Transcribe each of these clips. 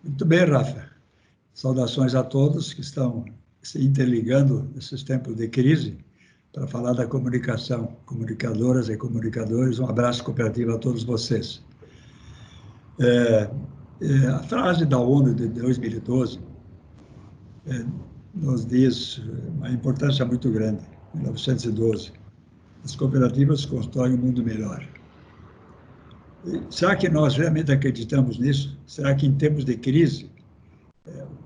Muito bem, Rafa. Saudações a todos que estão se interligando nesses tempos de crise para falar da comunicação, comunicadoras e comunicadores. Um abraço cooperativo a todos vocês. A frase da ONU de 2012 nos diz uma importância muito grande, 1912. As cooperativas constroem um mundo melhor. Será que nós realmente acreditamos nisso? Será que em tempos de crise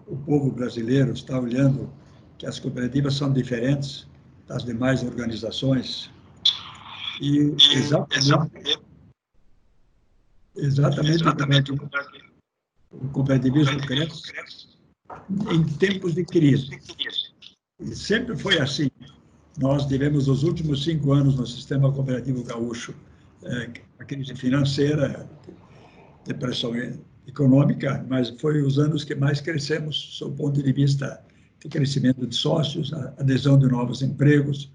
o povo brasileiro está olhando que as cooperativas são diferentes das demais organizações? E exatamente o cooperativismo cresce em tempos de crise. E sempre foi assim. Nós tivemos os últimos 5 anos no sistema cooperativo gaúcho, a crise financeira, depressão econômica, mas foi os anos que mais crescemos, sob o ponto de vista de crescimento de sócios, adesão de novos empregos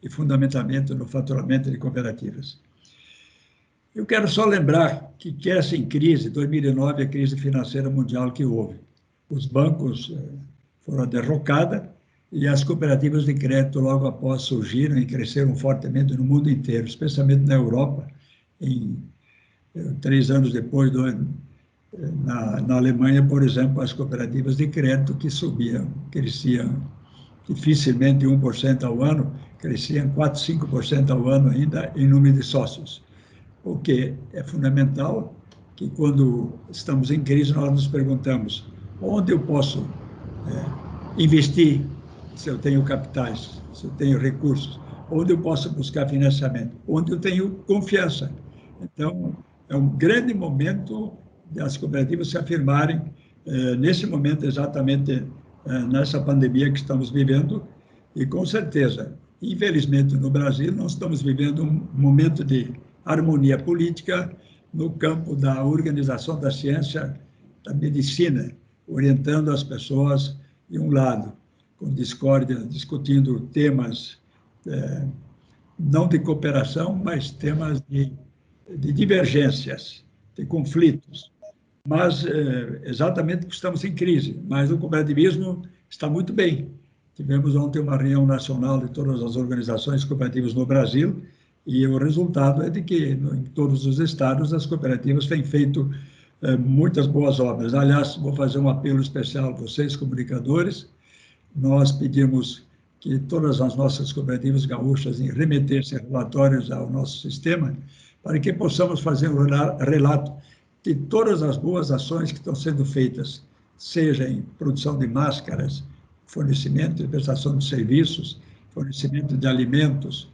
e, fundamentalmente, no faturamento de cooperativas. Eu quero só lembrar que essa em crise, 2009, a crise financeira mundial que houve. Os bancos foram derrocados e as cooperativas de crédito logo após surgiram e cresceram fortemente no mundo inteiro, especialmente na Europa. 3 anos depois, na Alemanha, por exemplo, as cooperativas de crédito que subiam, cresciam dificilmente 1% ao ano, cresciam 4, 5% ao ano ainda em número de sócios. O que é fundamental que quando estamos em crise nós nos perguntamos onde eu posso investir se eu tenho capitais, se eu tenho recursos, onde eu posso buscar financiamento, onde eu tenho confiança. Então, é um grande momento das cooperativas se afirmarem nesse momento exatamente nessa pandemia que estamos vivendo e com certeza, infelizmente no Brasil nós estamos vivendo um momento de harmonia política no campo da organização da ciência, da medicina, orientando as pessoas de um lado, com discórdia, discutindo temas não de cooperação, mas temas de divergências, de conflitos. Mas, exatamente porque estamos em crise, mas o cooperativismo está muito bem. Tivemos ontem uma reunião nacional de todas as organizações cooperativas no Brasil e o resultado é de que, em todos os estados, as cooperativas têm feito muitas boas obras. Aliás, vou fazer um apelo especial a vocês, comunicadores. Nós pedimos que todas as nossas cooperativas gaúchas remetessem relatórios ao nosso sistema para que possamos fazer um relato de todas as boas ações que estão sendo feitas, seja em produção de máscaras, fornecimento e prestação de serviços, fornecimento de alimentos,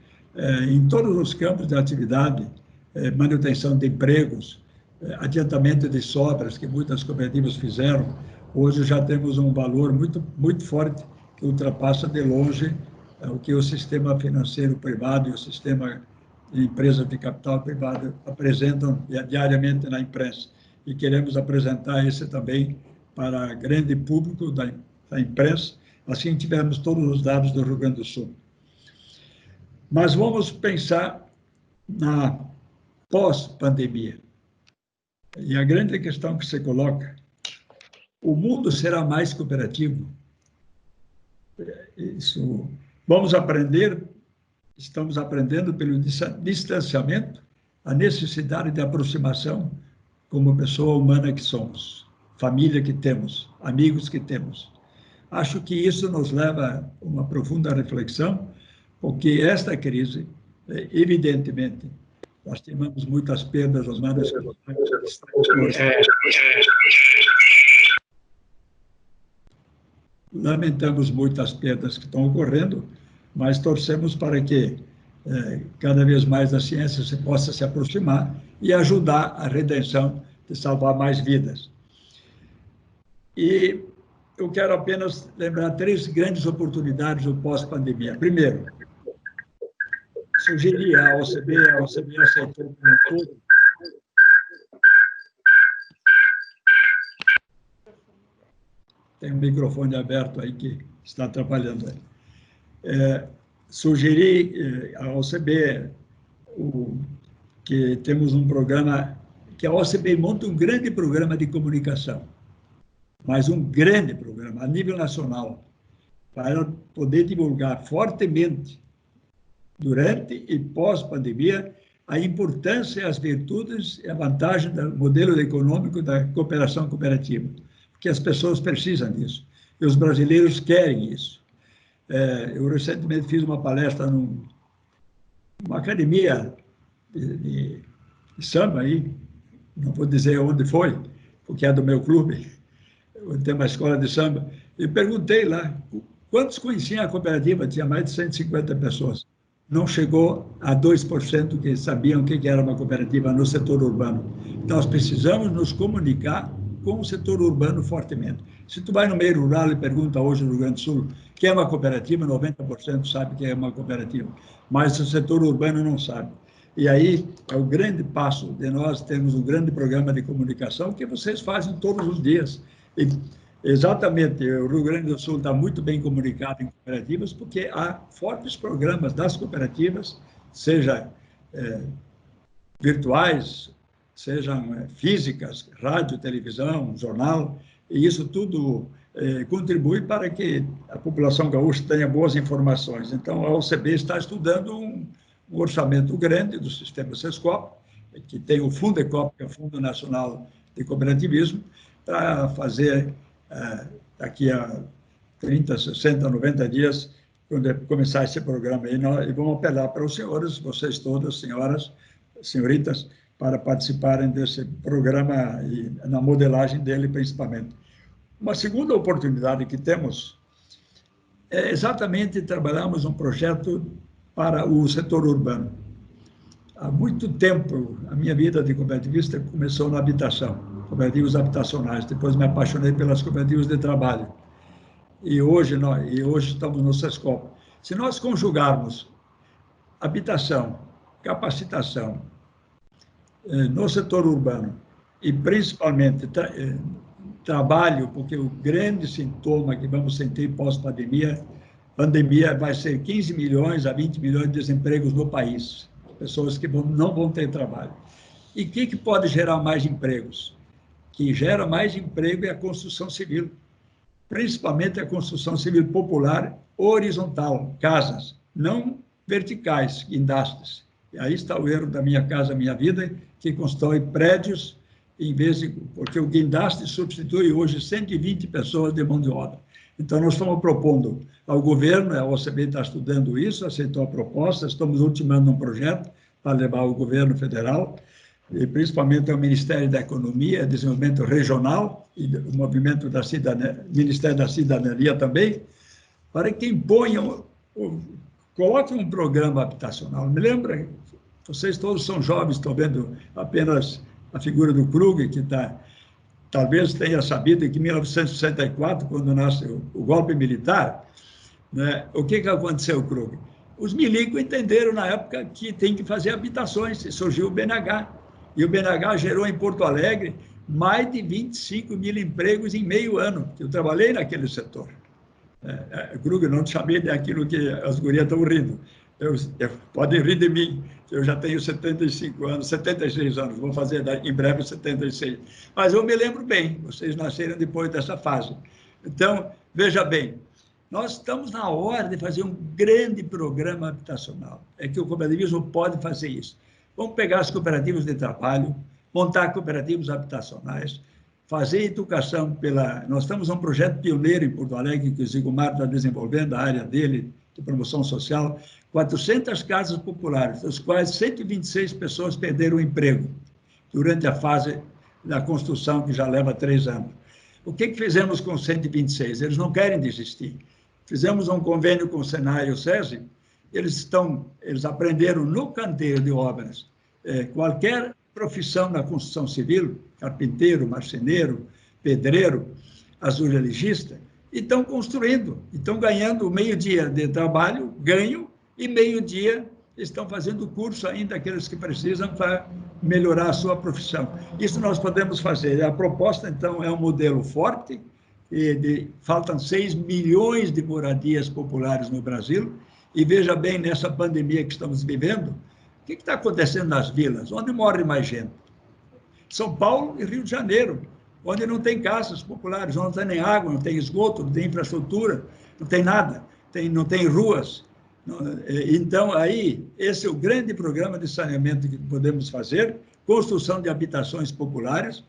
em todos os campos de atividade, manutenção de empregos, adiantamento de sobras que muitas cooperativas fizeram. Hoje já temos um valor muito, muito forte que ultrapassa de longe o que o sistema financeiro privado e o sistema de empresas de capital privado apresentam diariamente na imprensa. E queremos apresentar esse também para o grande público da imprensa, assim tivermos todos os dados do Rio Grande do Sul. Mas vamos pensar na pós-pandemia. E a grande questão que se coloca, o mundo será mais cooperativo? Isso, vamos aprender, estamos aprendendo pelo distanciamento, a necessidade de aproximação como pessoa humana que somos, família que temos, amigos que temos. Acho que isso nos leva a uma profunda reflexão, porque esta crise, evidentemente, nós tivemos muitas perdas humanas. Lamentamos muitas perdas que estão ocorrendo, mas torcemos para que cada vez mais a ciência se possa se aproximar e ajudar a redenção de salvar mais vidas. E eu quero apenas lembrar 3 grandes oportunidades do pós-pandemia. Primeiro, sugerir a OCB aceitou como todo. Tem um microfone aberto aí que está atrapalhando. Sugerir à OCB que temos um programa, que a OCB monta um grande programa de comunicação. mas um grande programa a nível nacional, para poder divulgar fortemente, durante e pós-pandemia, a importância, as virtudes e a vantagem do modelo econômico da cooperação cooperativa, porque as pessoas precisam disso, e os brasileiros querem isso. Eu recentemente fiz uma palestra numa academia de samba aí, não vou dizer onde foi, porque é do meu clube, tem uma escola de samba, e perguntei lá, quantos conheciam a cooperativa? Tinha mais de 150 pessoas. Não chegou a 2% que sabiam o que era uma cooperativa no setor urbano. Então, nós precisamos nos comunicar com o setor urbano fortemente. Se tu vai no meio rural e pergunta hoje no Rio Grande do Sul o que é uma cooperativa, 90% sabe que é uma cooperativa, mas o setor urbano não sabe. E aí é o grande passo de nós termos um grande programa de comunicação que vocês fazem todos os dias. E, exatamente, o Rio Grande do Sul está muito bem comunicado em cooperativas, porque há fortes programas das cooperativas, seja virtuais, sejam físicas, rádio, televisão, jornal, e isso tudo contribui para que a população gaúcha tenha boas informações. Então, a OCB está estudando um orçamento grande do sistema SESCOP, que tem o Fundecop, que é o Fundo Nacional de Cooperativismo, para fazer, daqui a 30, 60, 90 dias, quando começar esse programa aí, e vamos apelar para os senhores, vocês todas, senhoras, senhoritas, para participarem desse programa e na modelagem dele, principalmente. Uma segunda oportunidade que temos é exatamente trabalharmos um projeto para o setor urbano. Há muito tempo, a minha vida de cooperativista começou na habitação, cooperativas habitacionais, depois me apaixonei pelas cooperativas de trabalho. E hoje estamos no SESCOP. Se nós conjugarmos habitação, capacitação no setor urbano e principalmente trabalho, porque o grande sintoma que vamos sentir pós-pandemia, vai ser 15 milhões a 20 milhões de desempregos no país, pessoas que não vão ter trabalho. E o que pode gerar mais empregos? Que gera mais emprego é a construção civil, principalmente a construção civil popular horizontal, casas, não verticais, guindastes. E aí está o erro da Minha Casa Minha Vida, que constrói prédios, porque o guindaste substitui hoje 120 pessoas de mão de obra. Então, nós estamos propondo ao governo, a OCB está estudando isso, aceitou a proposta, estamos ultimando um projeto para levar ao governo federal, e principalmente ao Ministério da Economia, Desenvolvimento Regional, e o movimento da cidadania, Ministério da Cidadania também, para que imponham, coloquem um programa habitacional. Me lembra, vocês todos são jovens, estão vendo apenas a figura do Krug, que talvez tenha sabido que em 1964, quando nasceu o golpe militar, né, o que aconteceu, Krug? Os milicos entenderam na época que tem que fazer habitações, e surgiu o BNH. E o BNH gerou em Porto Alegre mais de 25 mil empregos em meio ano. Eu trabalhei naquele setor. Krug, não te chamei daquilo que as gurias estão rindo. Podem rir de mim, eu já tenho 75 anos, 76 anos, vou fazer em breve 76. Mas eu me lembro bem, vocês nasceram depois dessa fase. Então, veja bem, nós estamos na hora de fazer um grande programa habitacional. É que o cooperativismo pode fazer isso. Vamos pegar as cooperativas de trabalho, montar cooperativas habitacionais, fazer educação Nós temos um projeto pioneiro em Porto Alegre, que o Zigomar está desenvolvendo, a área dele, de promoção social, 400 casas populares, das quais 126 pessoas perderam o emprego durante a fase da construção, que já leva 3 anos. O que fizemos com 126? Eles não querem desistir. Fizemos um convênio com o Senai e o SESI, eles aprenderam no canteiro de obras, qualquer profissão na construção civil, carpinteiro, marceneiro, pedreiro, azulegista, e estão construindo, estão ganhando meio-dia de trabalho, ganho, e meio-dia estão fazendo curso ainda, aqueles que precisam para melhorar a sua profissão. Isso nós podemos fazer. A proposta, então, é um modelo forte, faltam 6 milhões de moradias populares no Brasil, e veja bem, nessa pandemia que estamos vivendo, o que está acontecendo nas vilas? Onde morre mais gente? São Paulo e Rio de Janeiro. onde não tem casas populares, onde não tem nem água, não tem esgoto, não tem infraestrutura, não tem nada, não tem ruas. Então, aí, esse é o grande programa de saneamento que podemos fazer, construção de habitações populares,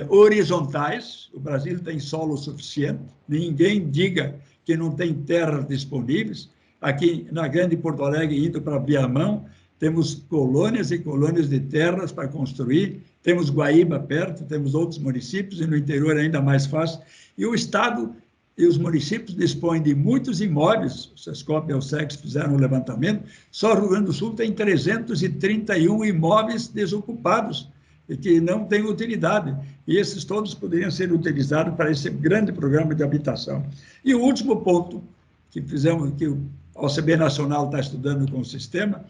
horizontais. O Brasil tem solo suficiente, ninguém diga que não tem terras disponíveis. Aqui na Grande Porto Alegre, indo para Viamão, temos colônias e colônias de terras para construir, temos Guaíba perto, temos outros municípios, e no interior é ainda mais fácil. E o Estado e os municípios dispõem de muitos imóveis, o Sescop e o SEX fizeram um levantamento, só o Rio Grande do Sul tem 331 imóveis desocupados, e que não têm utilidade, e esses todos poderiam ser utilizados para esse grande programa de habitação. E o último ponto que fizemos, que o OCB Nacional está estudando com o sistema,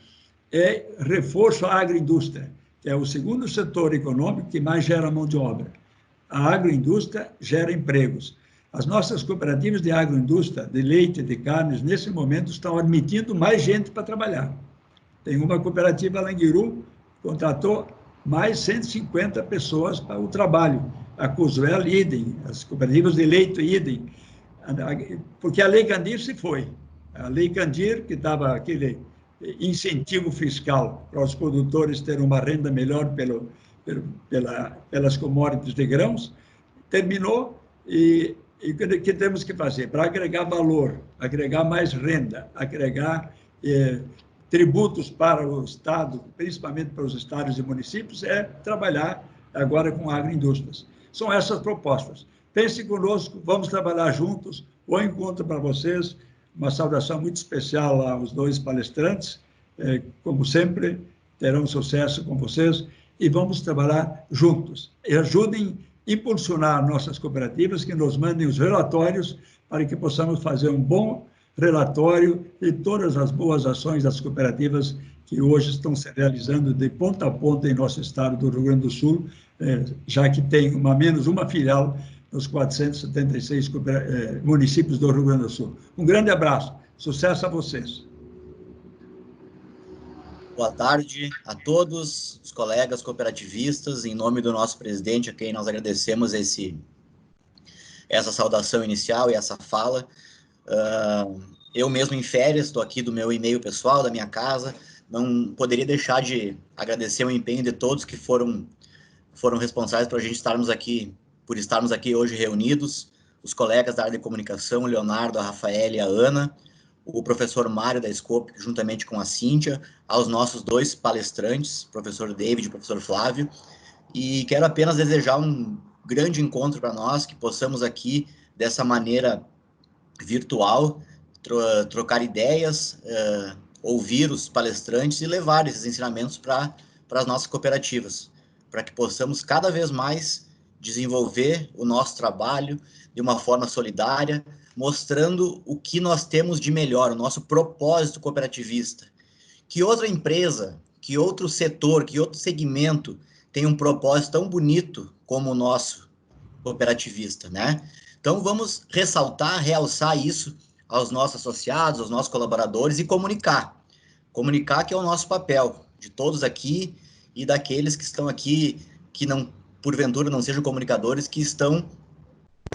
é reforço à agroindústria, que é o segundo setor econômico que mais gera mão de obra. A agroindústria gera empregos. As nossas cooperativas de agroindústria, de leite, de carnes, nesse momento estão admitindo mais gente para trabalhar. Tem uma cooperativa Languiru, contratou mais 150 pessoas para o trabalho. A Cusvel, idem. As cooperativas de leite, idem. Porque a Lei Candir se foi. A Lei Candir, que dava aquele incentivo fiscal para os produtores terem uma renda melhor pelas commodities de grãos, terminou. E o que temos que fazer? Para agregar valor, agregar mais renda, agregar tributos para o Estado, principalmente para os estados e municípios, é trabalhar agora com agroindústrias. São essas propostas. Pense conosco, vamos trabalhar juntos. Bom encontro para vocês. Uma saudação muito especial aos dois palestrantes. Como sempre, terão sucesso com vocês e vamos trabalhar juntos. E ajudem a impulsionar nossas cooperativas, que nos mandem os relatórios para que possamos fazer um bom relatório de todas as boas ações das cooperativas que hoje estão se realizando de ponta a ponta em nosso estado do Rio Grande do Sul, já que tem menos uma filial nos 476 municípios do Rio Grande do Sul. Um grande abraço, sucesso a vocês. Boa tarde a todos os colegas cooperativistas, em nome do nosso presidente, a quem nós agradecemos essa saudação inicial e essa fala. Eu mesmo em férias, estou aqui do meu e-mail pessoal, da minha casa, não poderia deixar de agradecer o empenho de todos que foram responsáveis por estarmos aqui hoje reunidos, os colegas da área de comunicação, o Leonardo, a Rafaela e a Ana, o professor Mário da Scope, juntamente com a Cíntia, aos nossos dois palestrantes, o professor David e o professor Flávio, e quero apenas desejar um grande encontro para nós, que possamos aqui, dessa maneira virtual, trocar ideias, ouvir os palestrantes e levar esses ensinamentos para as nossas cooperativas, para que possamos cada vez mais desenvolver o nosso trabalho de uma forma solidária, mostrando o que nós temos de melhor, o nosso propósito cooperativista. Que outra empresa, que outro setor, que outro segmento tem um propósito tão bonito como o nosso cooperativista, né? Então, vamos realçar isso aos nossos associados, aos nossos colaboradores e comunicar. Comunicar que é o nosso papel, de todos aqui e daqueles que estão aqui, que não, porventura não sejam comunicadores, que estão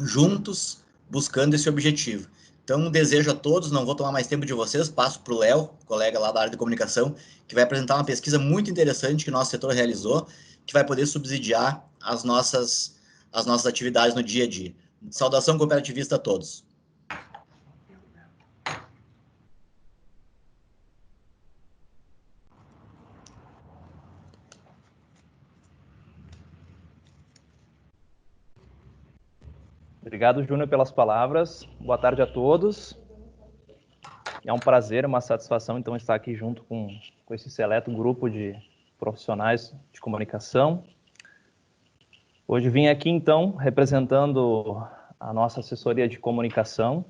juntos buscando esse objetivo. Então, desejo a todos, não vou tomar mais tempo de vocês, passo para o Léo, colega lá da área de comunicação, que vai apresentar uma pesquisa muito interessante que o nosso setor realizou, que vai poder subsidiar as nossas atividades no dia a dia. Saudação cooperativista a todos. Obrigado, Júnior, pelas palavras. Boa tarde a todos. É um prazer, uma satisfação, então, estar aqui junto com esse seleto grupo de profissionais de comunicação. Hoje vim aqui, então, representando a nossa assessoria de comunicação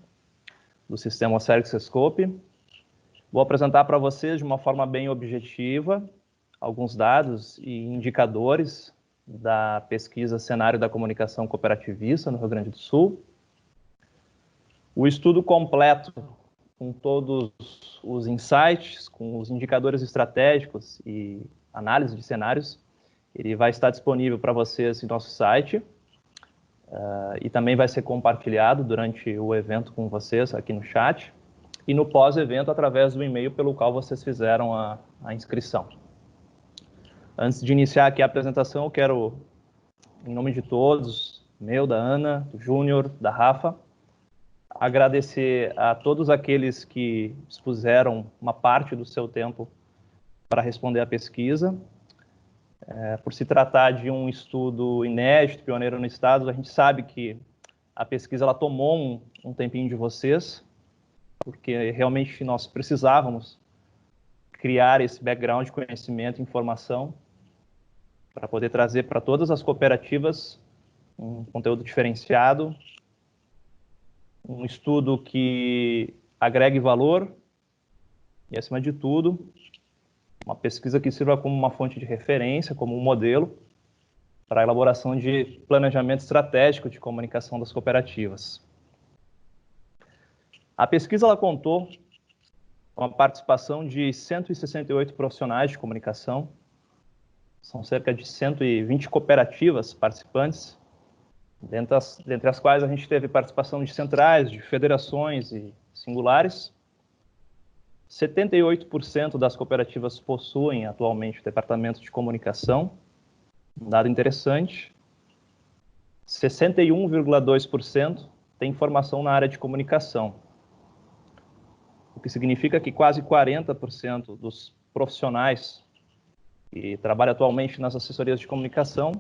do sistema Sescope. Vou apresentar para vocês, de uma forma bem objetiva, alguns dados e indicadores da pesquisa Cenário da Comunicação Cooperativista no Rio Grande do Sul. O estudo completo, com todos os insights, com os indicadores estratégicos e análise de cenários, ele vai estar disponível para vocês em nosso site. e também vai ser compartilhado durante o evento com vocês aqui no chat e no pós-evento através do e-mail pelo qual vocês fizeram a inscrição. Antes de iniciar aqui a apresentação, eu quero, em nome de todos, meu, da Ana, do Júnior, da Rafa, agradecer a todos aqueles que expuseram uma parte do seu tempo para responder à pesquisa. Por se tratar de um estudo inédito, pioneiro no Estado, a gente sabe que a pesquisa ela tomou um tempinho de vocês, porque realmente nós precisávamos criar esse background de conhecimento e informação para poder trazer para todas as cooperativas um conteúdo diferenciado, um estudo que agregue valor e, acima de tudo, uma pesquisa que sirva como uma fonte de referência, como um modelo para a elaboração de planejamento estratégico de comunicação das cooperativas. A pesquisa ela contou com a participação de 168 profissionais de comunicação, são cerca de 120 cooperativas participantes, dentre as quais a gente teve participação de centrais, de federações e singulares. 78% das cooperativas possuem atualmente o departamento de comunicação, um dado interessante. 61,2% tem formação na área de comunicação, o que significa que quase 40% dos profissionais que trabalham atualmente nas assessorias de comunicação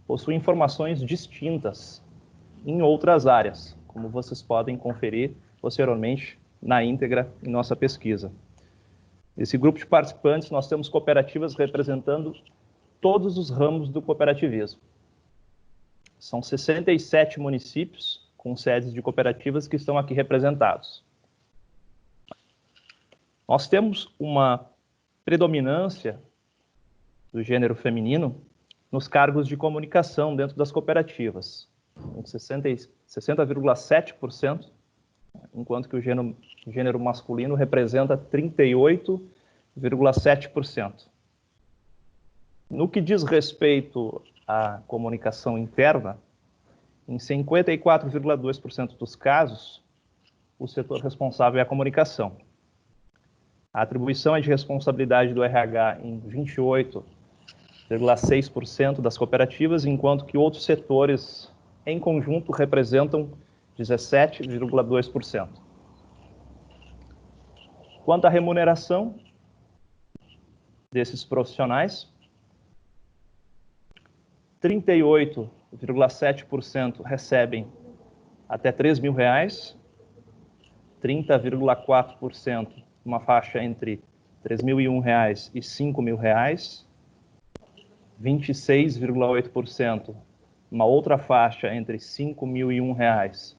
possuem formações distintas em outras áreas, como vocês podem conferir posteriormente na íntegra em nossa pesquisa. Nesse grupo de participantes, nós temos cooperativas representando todos os ramos do cooperativismo. São 67 municípios com sedes de cooperativas que estão aqui representados. Nós temos uma predominância do gênero feminino nos cargos de comunicação dentro das cooperativas, com 60,7%, enquanto que o gênero masculino representa 38,7%. No que diz respeito à comunicação interna, em 54,2% dos casos, o setor responsável é a comunicação. A atribuição é de responsabilidade do RH em 28,6% das cooperativas, enquanto que outros setores, em conjunto, representam 17,2%. Quanto à remuneração desses profissionais, 38,7% recebem até R$ 3.000, 30,4% uma faixa entre R$ 3.001 e R$ 5.000, 26,8% uma outra faixa entre R$ 5.001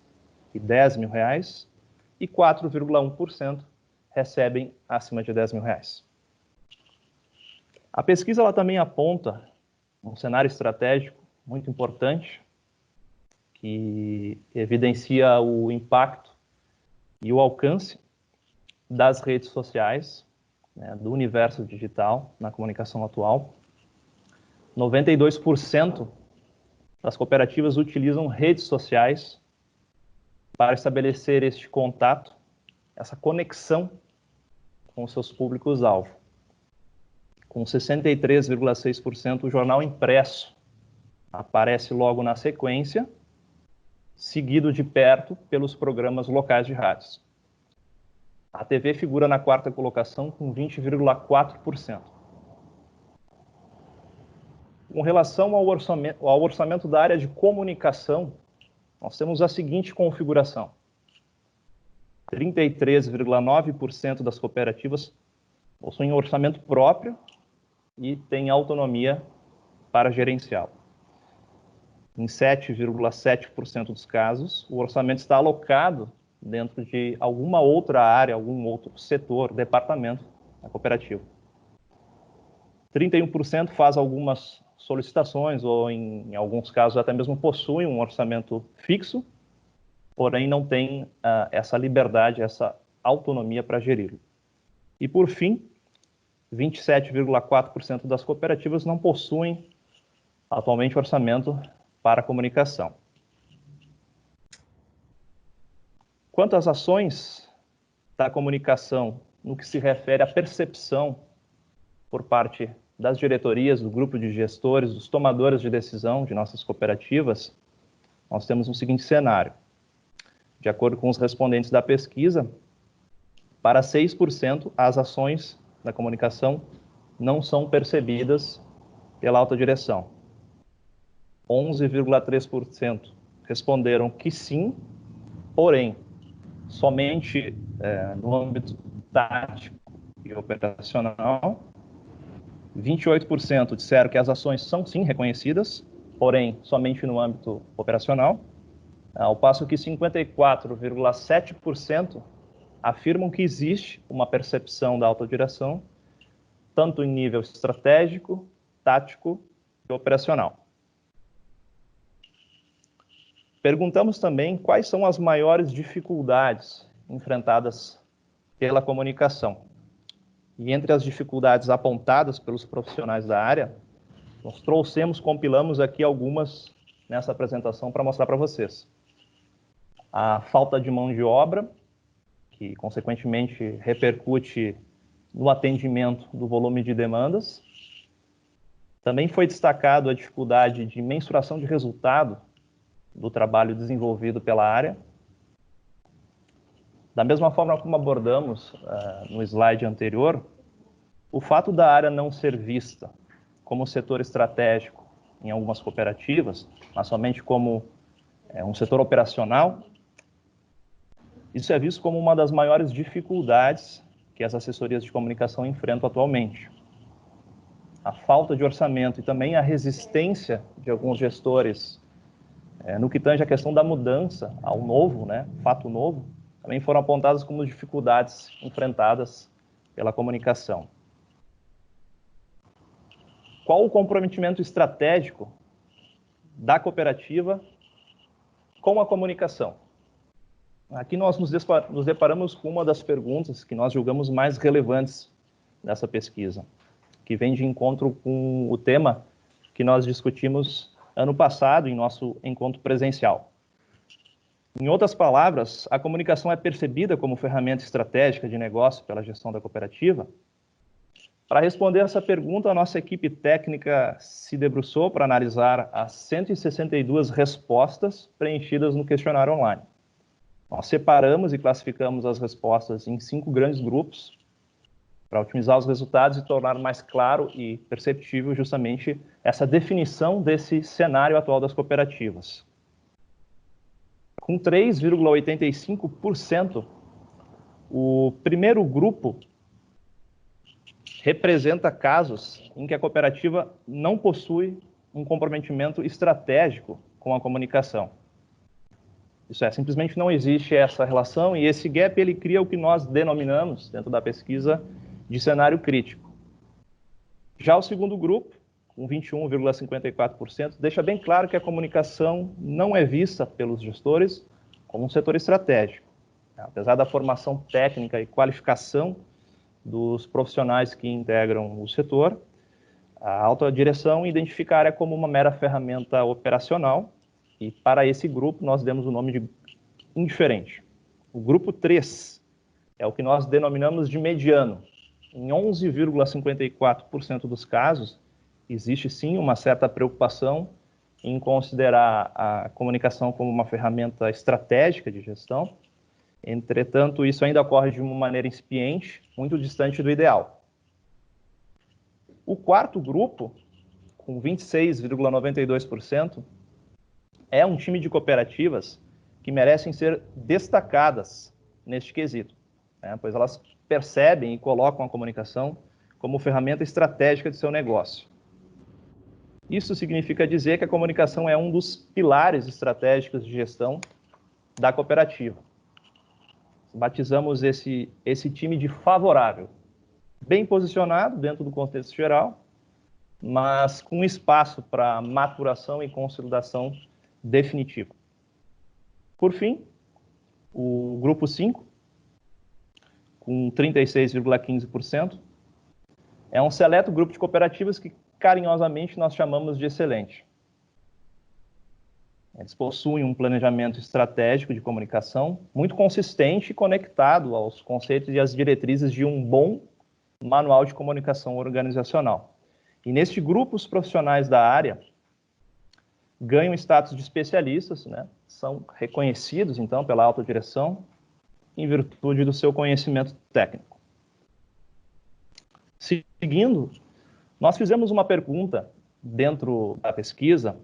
e R$ 10.000, e 4,1% recebem acima de R$ 10.000. A pesquisa ela também aponta um cenário estratégico muito importante que evidencia o impacto e o alcance das redes sociais, né, do universo digital na comunicação atual. 92% das cooperativas utilizam redes sociais para estabelecer este contato, essa conexão com seus públicos-alvo. Com 63,6%, o jornal impresso aparece logo na sequência, seguido de perto pelos programas locais de rádios. A TV figura na quarta colocação com 20,4%. Com relação ao orçamento da área de comunicação, nós temos a seguinte configuração. 33,9% das cooperativas possuem orçamento próprio e têm autonomia para gerenciá-lo. Em 7,7% dos casos, o orçamento está alocado dentro de alguma outra área, algum outro setor, departamento da cooperativa. 31% faz algumas solicitações ou, em alguns casos, até mesmo possui um orçamento fixo, porém não tem essa liberdade, essa autonomia para geri-lo. E, por fim, 27,4% das cooperativas não possuem atualmente orçamento para comunicação. Quanto às ações da comunicação, no que se refere à percepção por parte das diretorias, do grupo de gestores, dos tomadores de decisão de nossas cooperativas, nós temos o seguinte cenário. De acordo com os respondentes da pesquisa, para 6% as ações da comunicação não são percebidas pela alta direção. 11,3% responderam que sim, porém, somente no âmbito tático e operacional. 28% disseram que as ações são sim reconhecidas, porém somente no âmbito operacional, ao passo que 54,7% afirmam que existe uma percepção da alta direção, tanto em nível estratégico, tático e operacional. Perguntamos também quais são as maiores dificuldades enfrentadas pela comunicação. E entre as dificuldades apontadas pelos profissionais da área, nós compilamos aqui algumas nessa apresentação para mostrar para vocês. A falta de mão de obra, que consequentemente repercute no atendimento do volume de demandas. Também foi destacado a dificuldade de mensuração de resultado do trabalho desenvolvido pela área. Da mesma forma como abordamos no slide anterior, o fato da área não ser vista como setor estratégico em algumas cooperativas, mas somente como um setor operacional, isso é visto como uma das maiores dificuldades que as assessorias de comunicação enfrentam atualmente. A falta de orçamento e também a resistência de alguns gestores no que tange a questão da mudança ao novo, fato novo, também foram apontadas como dificuldades enfrentadas pela comunicação. Qual o comprometimento estratégico da cooperativa com a comunicação? Aqui nós nos deparamos com uma das perguntas que nós julgamos mais relevantes dessa pesquisa, que vem de encontro com o tema que nós discutimos ano passado em nosso encontro presencial. Em outras palavras, a comunicação é percebida como ferramenta estratégica de negócio pela gestão da cooperativa? Para responder essa pergunta, a nossa equipe técnica se debruçou para analisar as 162 respostas preenchidas no questionário online. Nós separamos e classificamos as respostas em 5 grandes grupos para otimizar os resultados e tornar mais claro e perceptível justamente essa definição desse cenário atual das cooperativas. Com 3,85%, o primeiro grupo representa casos em que a cooperativa não possui um comprometimento estratégico com a comunicação. Isso é, simplesmente não existe essa relação e esse gap ele cria o que nós denominamos, dentro da pesquisa, de cenário crítico. Já o segundo grupo, com 21,54%, deixa bem claro que a comunicação não é vista pelos gestores como um setor estratégico. Apesar da formação técnica e qualificação dos profissionais que integram o setor, a alta direção identifica a área como uma mera ferramenta operacional e para esse grupo nós demos o nome de indiferente. O grupo 3 é o que nós denominamos de mediano. Em 11,54% dos casos, existe sim uma certa preocupação em considerar a comunicação como uma ferramenta estratégica de gestão. Entretanto, isso ainda ocorre de uma maneira incipiente, muito distante do ideal. O quarto grupo, com 26,92%, é um time de cooperativas que merecem ser destacadas neste quesito, pois elas percebem e colocam a comunicação como ferramenta estratégica de seu negócio. Isso significa dizer que a comunicação é um dos pilares estratégicos de gestão da cooperativa. Batizamos esse time de favorável, bem posicionado dentro do contexto geral, mas com espaço para maturação e consolidação definitiva. Por fim, o grupo 5, com 36,15%, é um seleto grupo de cooperativas que carinhosamente nós chamamos de excelente. Eles possuem um planejamento estratégico de comunicação muito consistente e conectado aos conceitos e às diretrizes de um bom manual de comunicação organizacional. E neste grupo, os profissionais da área ganham status de especialistas, né? São reconhecidos, então, pela alta direção, em virtude do seu conhecimento técnico. Seguindo, nós fizemos uma pergunta dentro da pesquisa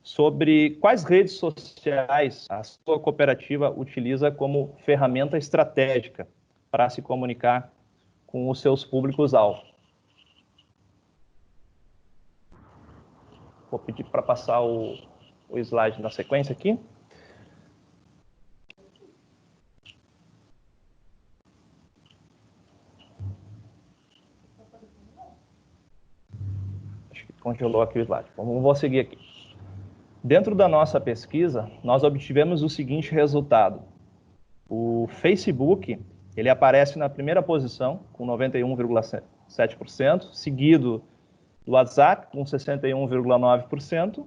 sobre quais redes sociais a sua cooperativa utiliza como ferramenta estratégica para se comunicar com os seus públicos-alvo. Vou pedir para passar o slide na sequência aqui. Acho que congelou aqui o slide. Vou seguir aqui. Dentro da nossa pesquisa, nós obtivemos o seguinte resultado. O Facebook, ele aparece na primeira posição, com 91,7%, seguido do WhatsApp, com 61,9%,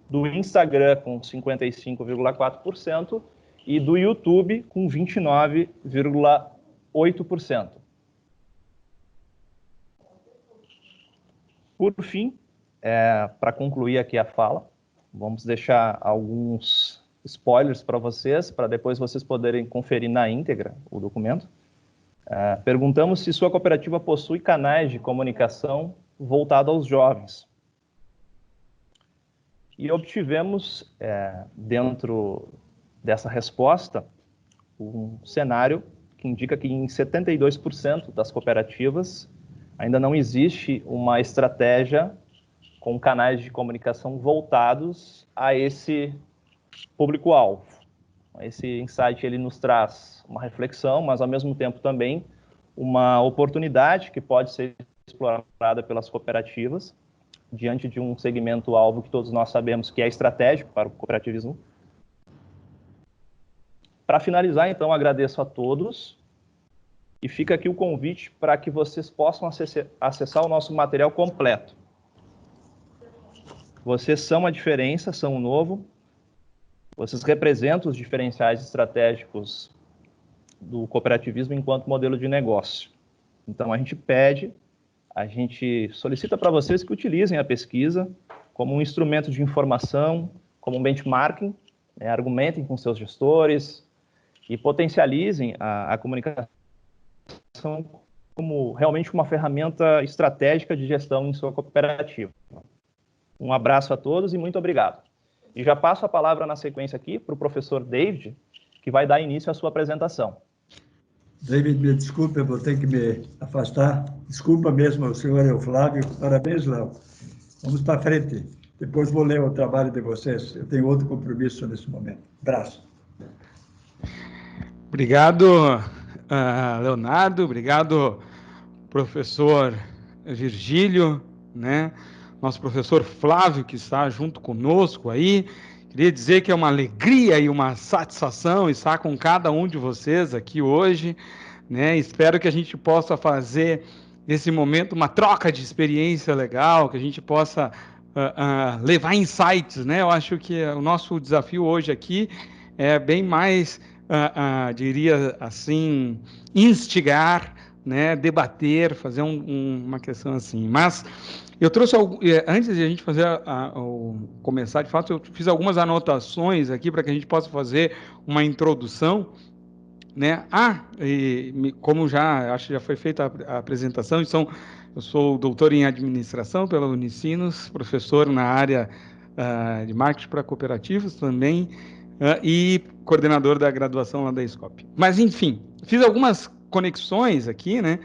do Instagram, com 55,4%, e do YouTube, com 29,8%. Por fim, para concluir aqui a fala, vamos deixar alguns spoilers para vocês, para depois vocês poderem conferir na íntegra o documento. Perguntamos se sua cooperativa possui canais de comunicação voltados aos jovens. E obtivemos, dentro dessa resposta, um cenário que indica que em 72% das cooperativas ainda não existe uma estratégia com canais de comunicação voltados a esse público-alvo. Esse insight ele nos traz uma reflexão, mas ao mesmo tempo também uma oportunidade que pode ser explorada pelas cooperativas diante de um segmento-alvo que todos nós sabemos que é estratégico para o cooperativismo. Para finalizar, então, agradeço a todos e fica aqui o convite para que vocês possam acessar o nosso material completo. Vocês são a diferença, são o novo, vocês representam os diferenciais estratégicos do cooperativismo enquanto modelo de negócio. Então, a gente solicita para vocês que utilizem a pesquisa como um instrumento de informação, como um benchmarking, argumentem com seus gestores e potencializem a comunicação como realmente uma ferramenta estratégica de gestão em sua cooperativa. Um abraço a todos e muito obrigado. E já passo a palavra na sequência aqui para o professor David, que vai dar início à sua apresentação. David, me desculpe, eu vou ter que me afastar. Desculpa mesmo ao senhor Euflávio. Parabéns, Léo. Vamos para frente. Depois vou ler o trabalho de vocês. Eu tenho outro compromisso nesse momento. Abraço. Obrigado, Leonardo. Obrigado, professor Virgílio, né? Nosso professor Flávio, que está junto conosco aí. Queria dizer que é uma alegria e uma satisfação estar com cada um de vocês aqui hoje, né? Espero que a gente possa fazer nesse momento uma troca de experiência legal, que a gente possa levar insights, né? Eu acho que o nosso desafio hoje aqui é bem mais, diria assim, instigar, né? Debater, fazer uma questão assim. Mas eu trouxe, antes de a gente fazer começar de fato, eu fiz algumas anotações aqui para que a gente possa fazer uma introdução, né? Como acho que já foi feita a apresentação, então, eu sou doutor em administração pela Unicinos, professor na área de marketing para cooperativas também, e coordenador da graduação lá da SCOP. Mas, enfim, fiz algumas conexões aqui, né?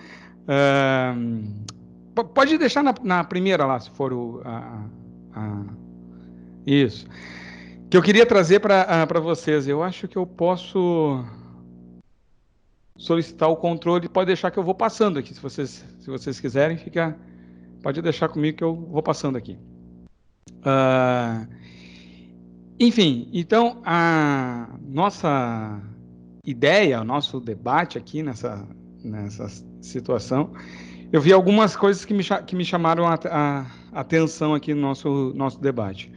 Pode deixar na primeira lá, se for isso. Que eu queria trazer para vocês. Eu acho que eu posso solicitar o controle. Pode deixar que eu vou passando aqui. Se vocês quiserem, pode deixar comigo que eu vou passando aqui. Enfim, então, a nossa ideia, o nosso debate aqui nessa situação, eu vi algumas coisas que me chamaram a atenção aqui no nosso debate.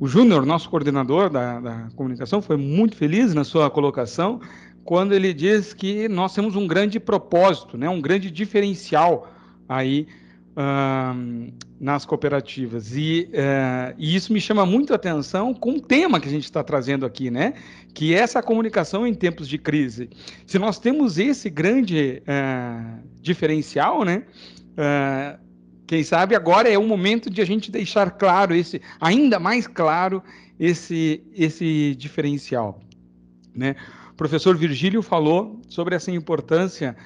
O Júnior, nosso coordenador da comunicação, foi muito feliz na sua colocação, quando ele diz que nós temos um grande propósito, né, um grande diferencial aí nas cooperativas. E isso me chama muito a atenção com o tema que a gente está trazendo aqui, né, que é essa comunicação em tempos de crise. Se nós temos esse grande diferencial, né, quem sabe agora é o momento de a gente deixar claro ainda mais claro esse diferencial, né? O professor Virgílio falou sobre essa importância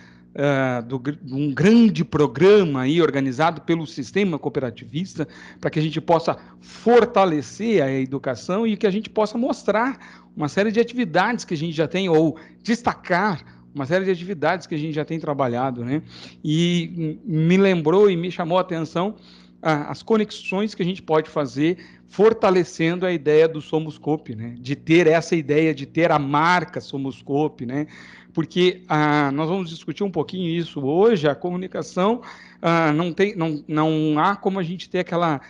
de um grande programa aí organizado pelo sistema cooperativista para que a gente possa fortalecer a educação e que a gente possa mostrar uma série de atividades que a gente já tem ou destacar uma série de atividades que a gente já tem trabalhado, né? E me lembrou e me chamou a atenção as conexões que a gente pode fazer fortalecendo a ideia do Somoscope, né? De ter essa ideia, de ter a marca Somoscope, né? Porque nós vamos discutir um pouquinho isso hoje, a comunicação, não há como a gente ter aquela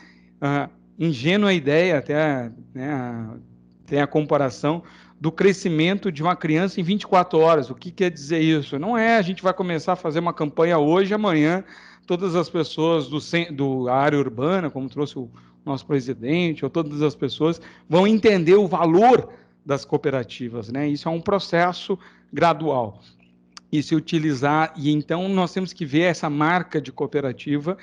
ingênua ideia, até né, tem a comparação do crescimento de uma criança em 24 horas. O que quer dizer isso? Não é a gente vai começar a fazer uma campanha hoje, amanhã, todas as pessoas do área urbana, como trouxe o nosso presidente, ou todas as pessoas, vão entender o valor das cooperativas, né? Isso é um processo gradual. E se utilizar, e então nós temos que ver essa marca de cooperativa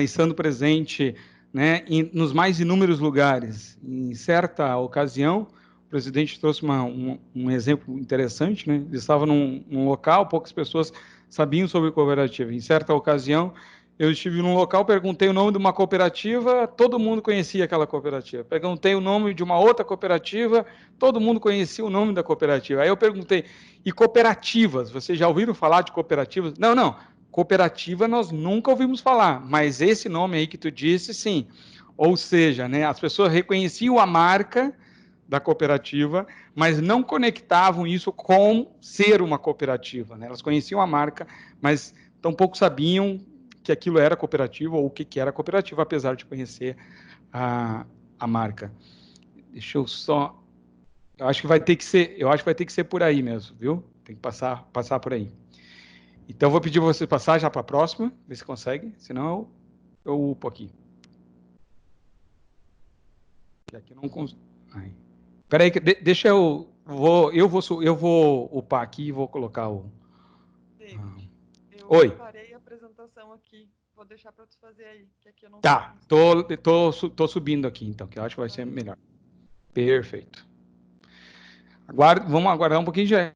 estando presente, né, nos mais inúmeros lugares. Em certa ocasião, o presidente trouxe um exemplo interessante, né? Ele estava num local, poucas pessoas sabiam sobre cooperativa. Em certa ocasião, eu estive num local, perguntei o nome de uma cooperativa, todo mundo conhecia aquela cooperativa. Perguntei o nome de uma outra cooperativa, todo mundo conhecia o nome da cooperativa. Aí eu perguntei, e cooperativas? Vocês já ouviram falar de cooperativas? Não. Cooperativa nós nunca ouvimos falar, mas esse nome aí que tu disse, sim. Ou seja, né, as pessoas reconheciam a marca da cooperativa, mas não conectavam isso com ser uma cooperativa, né? Elas conheciam a marca, mas tampouco sabiam que aquilo era cooperativa ou o que era cooperativa, apesar de conhecer a marca. Deixa eu só... Eu acho que vai ter que ser por aí mesmo, viu? Tem que passar por aí. Então, eu vou pedir para você passar já para a próxima, ver se consegue, senão eu upo aqui. Aqui não consigo. Espera aí, deixa eu vou upar aqui e vou colocar o... Oi. Eu parei a apresentação aqui, vou deixar para tu fazer aí, que aqui eu não... Tá, tô subindo aqui, então, que eu acho que vai ser melhor. Perfeito. Vamos aguardar um pouquinho já.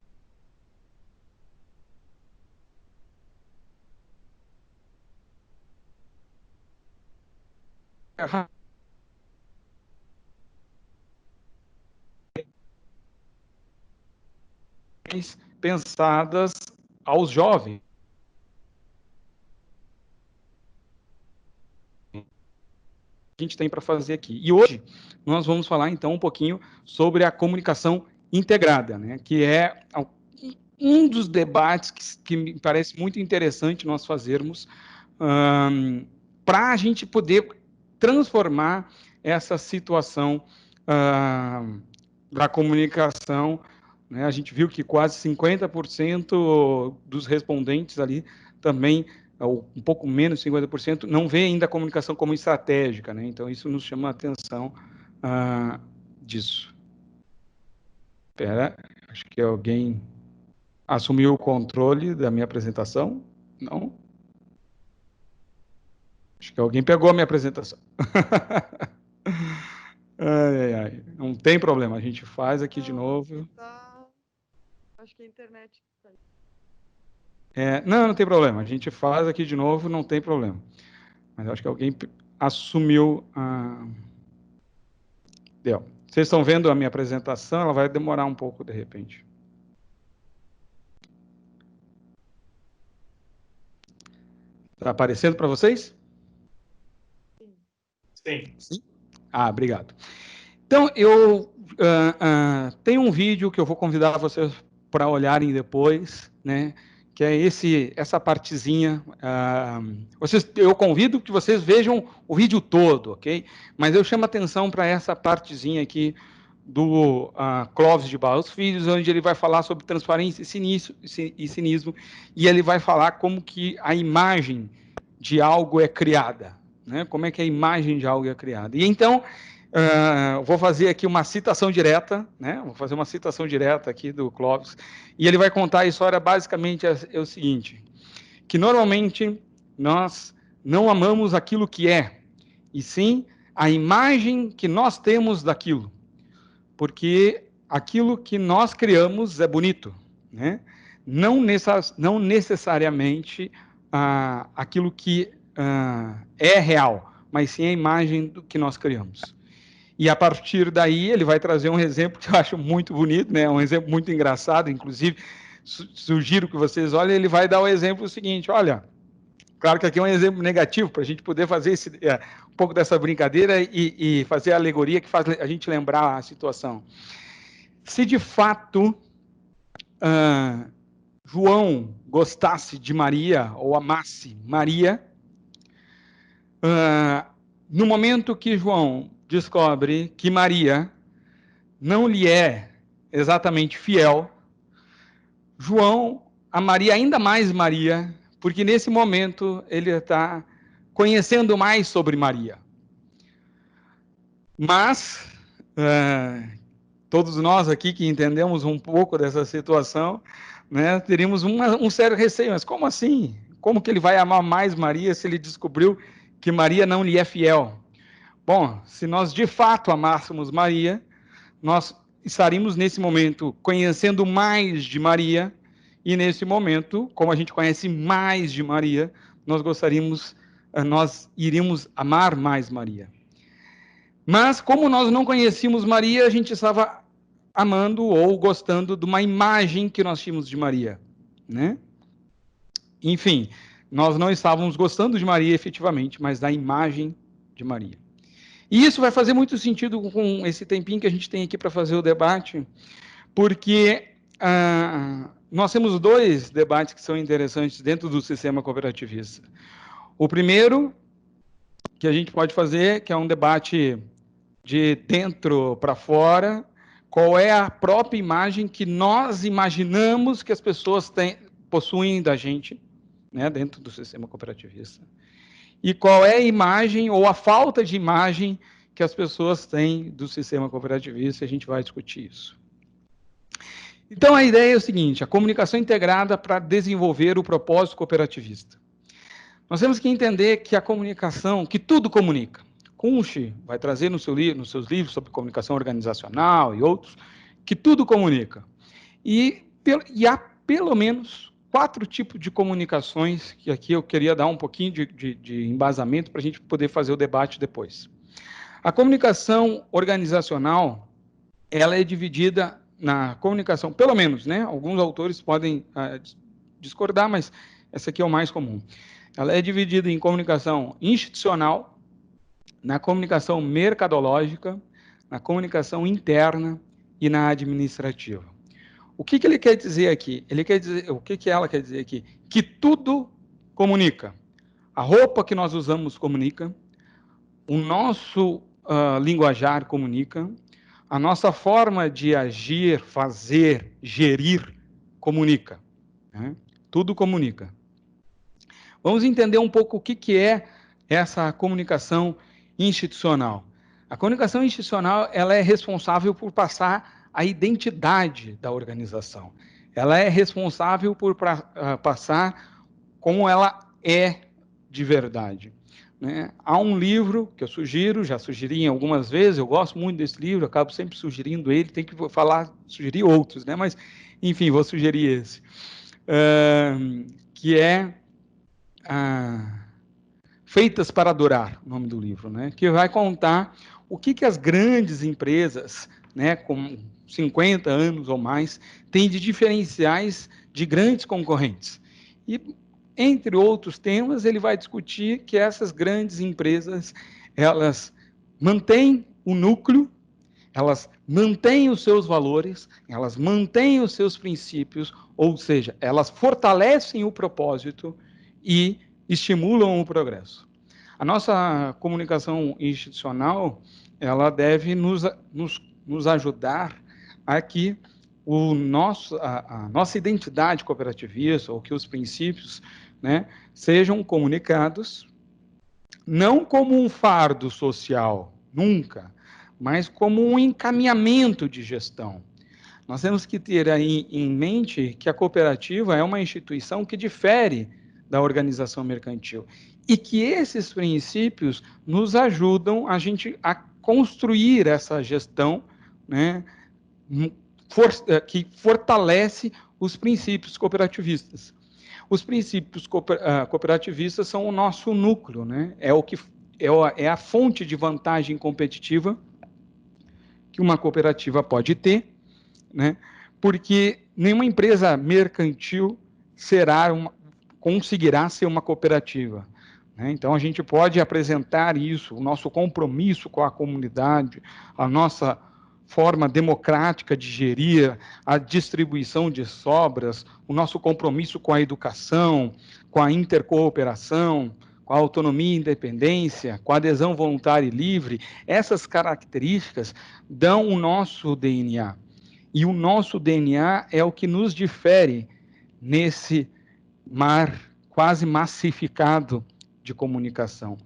Pensadas aos jovens. A gente tem para fazer aqui. E hoje nós vamos falar então um pouquinho sobre a comunicação integrada, né? Que é um dos debates que me parece muito interessante nós fazermos para a gente poder transformar essa situação da comunicação, né? A gente viu que quase 50% dos respondentes ali também, ou um pouco menos de 50%, não vê ainda a comunicação como estratégica, né? Então, isso nos chama a atenção disso. Espera, acho que alguém assumiu o controle da minha apresentação? Não? Acho que alguém pegou a minha apresentação. Ai. Não tem problema, a gente faz aqui de novo. Acho que a internet... Não tem problema, a gente faz aqui de novo, não tem problema. Mas acho que alguém assumiu a... Deu. Vocês estão vendo a minha apresentação, ela vai demorar um pouco de repente. Está aparecendo para vocês? Sim. Obrigado. Então, eu tenho um vídeo que eu vou convidar vocês para olharem depois, né? que é essa partezinha. Eu convido que vocês vejam o vídeo todo, ok? Mas eu chamo a atenção para essa partezinha aqui do Clóvis de Barros Filhos, onde ele vai falar sobre transparência e cinismo, e ele vai falar como que a imagem de algo é criada, né? Como é que a imagem de algo é criada. E então, vou fazer aqui uma citação direta, né? Vou fazer uma citação direta aqui do Clóvis, e ele vai contar a história, basicamente é o seguinte, que normalmente nós não amamos aquilo que é, e sim a imagem que nós temos daquilo, porque aquilo que nós criamos é bonito, né? Não necessariamente aquilo que é real, mas sim a imagem do que nós criamos. E a partir daí ele vai trazer um exemplo que eu acho muito bonito, né? Um exemplo muito engraçado, inclusive sugiro que vocês olhem. Ele vai dar o exemplo seguinte: olha, claro que aqui é um exemplo negativo para a gente poder fazer um pouco dessa brincadeira e fazer a alegoria que faz a gente lembrar a situação. Se de fato João gostasse de Maria ou amasse Maria, no momento que João descobre que Maria não lhe é exatamente fiel, João amaria ainda mais Maria, porque nesse momento ele está conhecendo mais sobre Maria. Mas todos nós aqui que entendemos um pouco dessa situação, né, teríamos um sério receio. Mas como assim? Como que ele vai amar mais Maria se ele descobriu que Maria não lhe é fiel? Bom, se nós de fato amássemos Maria, nós estaríamos nesse momento conhecendo mais de Maria, e nesse momento, como a gente conhece mais de Maria, nós iríamos amar mais Maria. Mas como nós não conhecíamos Maria, a gente estava amando ou gostando de uma imagem que nós tínhamos de Maria, né? Enfim, nós não estávamos gostando de Maria efetivamente, mas da imagem de Maria. E isso vai fazer muito sentido com esse tempinho que a gente tem aqui para fazer o debate, porque nós temos dois debates que são interessantes dentro do sistema cooperativista. O primeiro, que a gente pode fazer, que é um debate de dentro para fora, qual é a própria imagem que nós imaginamos que as pessoas possuem da gente, né, dentro do sistema cooperativista. E qual é a imagem ou a falta de imagem que as pessoas têm do sistema cooperativista, a gente vai discutir isso. Então, a ideia é o seguinte: a comunicação integrada para desenvolver o propósito cooperativista. Nós temos que entender que a comunicação, que tudo comunica. Kunsch vai trazer nos seus livros sobre comunicação organizacional e outros, que tudo comunica. E há pelo menos 4 tipos de comunicações, que aqui eu queria dar um pouquinho de embasamento para a gente poder fazer o debate depois. A comunicação organizacional, ela é dividida na comunicação, pelo menos, né? Alguns autores podem discordar, mas essa aqui é o mais comum. Ela é dividida em comunicação institucional, na comunicação mercadológica, na comunicação interna e na administrativa. O que ele quer dizer aqui? O que ela quer dizer aqui? Que tudo comunica. A roupa que nós usamos comunica, o nosso linguajar comunica, a nossa forma de agir, fazer, gerir, comunica. Né? Tudo comunica. Vamos entender um pouco o que é essa comunicação institucional. A comunicação institucional, ela é responsável por passar a identidade da organização. Ela é responsável por passar como ela é de verdade. Né? Há um livro que eu sugiro, já sugeri algumas vezes, eu gosto muito desse livro, acabo sempre sugerindo ele, tem que sugerir outros, né? Mas, enfim, vou sugerir esse, que é Feitas para Durar, o nome do livro, né? Que vai contar o que as grandes empresas, né, com 50 anos ou mais, têm de diferenciais de grandes concorrentes. E, entre outros temas, ele vai discutir que essas grandes empresas, elas mantêm o núcleo, elas mantêm os seus valores, elas mantêm os seus princípios, ou seja, elas fortalecem o propósito e estimulam o progresso. A nossa comunicação institucional, ela deve nos ajudar a que a nossa identidade cooperativista, ou que os princípios, né, sejam comunicados não como um fardo social, nunca, mas como um encaminhamento de gestão. Nós temos que ter aí em mente que a cooperativa é uma instituição que difere da organização mercantil e que esses princípios nos ajudam a construir essa gestão, né, que fortalece os princípios cooperativistas. Os princípios cooperativistas são o nosso núcleo, né? É a fonte de vantagem competitiva que uma cooperativa pode ter, né? Porque nenhuma empresa mercantil conseguirá ser uma cooperativa, né? Então, a gente pode apresentar isso, o nosso compromisso com a comunidade, a nossa forma democrática de gerir a distribuição de sobras, o nosso compromisso com a educação, com a intercooperação, com a autonomia e independência, com a adesão voluntária e livre. Essas características dão o nosso DNA. E o nosso DNA é o que nos difere nesse mar quase massificado de comunicação.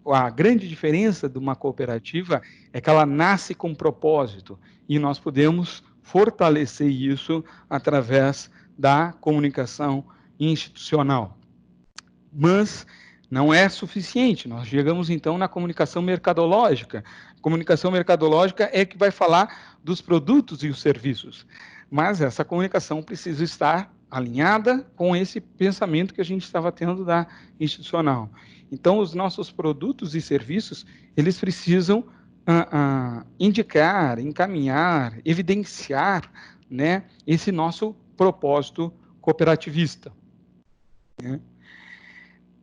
A grande diferença de uma cooperativa é que ela nasce com propósito, e nós podemos fortalecer isso através da comunicação institucional. Mas não é suficiente, nós chegamos então na comunicação mercadológica. A comunicação mercadológica é que vai falar dos produtos e os serviços, mas essa comunicação precisa estar alinhada com esse pensamento que a gente estava tendo da institucional. Então, os nossos produtos e serviços, eles precisam indicar, encaminhar, evidenciar, né, esse nosso propósito cooperativista, né?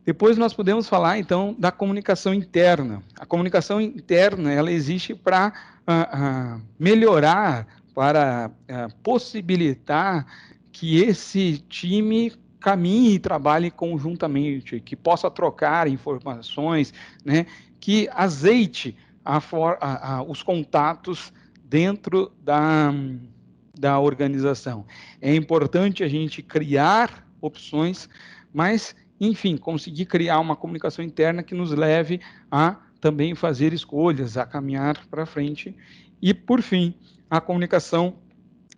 Depois nós podemos falar, então, da comunicação interna. A comunicação interna, ela existe para melhorar, para possibilitar que esse time caminhe e trabalhe conjuntamente, que possa trocar informações, né, que azeite os contatos dentro da organização. É importante a gente criar opções, mas, enfim, conseguir criar uma comunicação interna que nos leve a também fazer escolhas, a caminhar para frente. E, por fim, a comunicação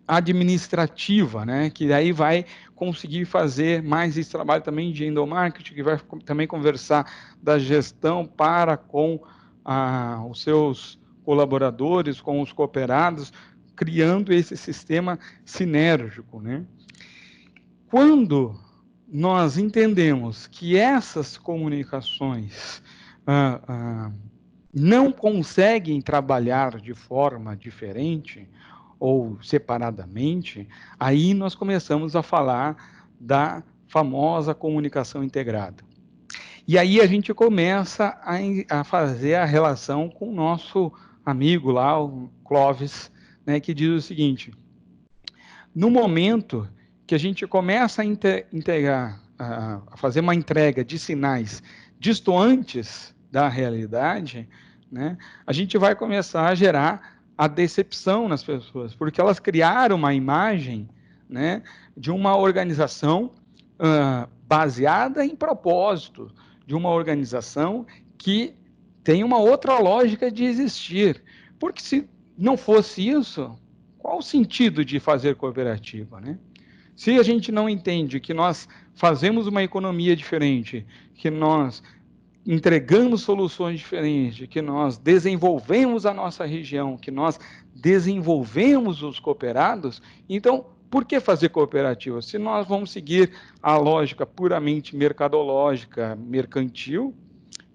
administrativa, né, que daí vai conseguir fazer mais esse trabalho também de endomarketing, que vai também conversar da gestão para com os seus colaboradores, com os cooperados, criando esse sistema sinérgico, né? Quando nós entendemos que essas comunicações não conseguem trabalhar de forma diferente ou separadamente, aí nós começamos a falar da famosa comunicação integrada. E aí a gente começa a fazer a relação com o nosso amigo lá, o Clóvis, né, que diz o seguinte: no momento que a gente começa a fazer uma entrega de sinais distantes da realidade, né, a gente vai começar a gerar a decepção nas pessoas, porque elas criaram uma imagem, né, de uma organização baseada em propósito, de uma organização que tem uma outra lógica de existir. Porque se não fosse isso, qual o sentido de fazer cooperativa, né? Se a gente não entende que nós fazemos uma economia diferente, que nós entregamos soluções diferentes, que nós desenvolvemos a nossa região, que nós desenvolvemos os cooperados, então, por que fazer cooperativa? Se nós vamos seguir a lógica puramente mercadológica, mercantil,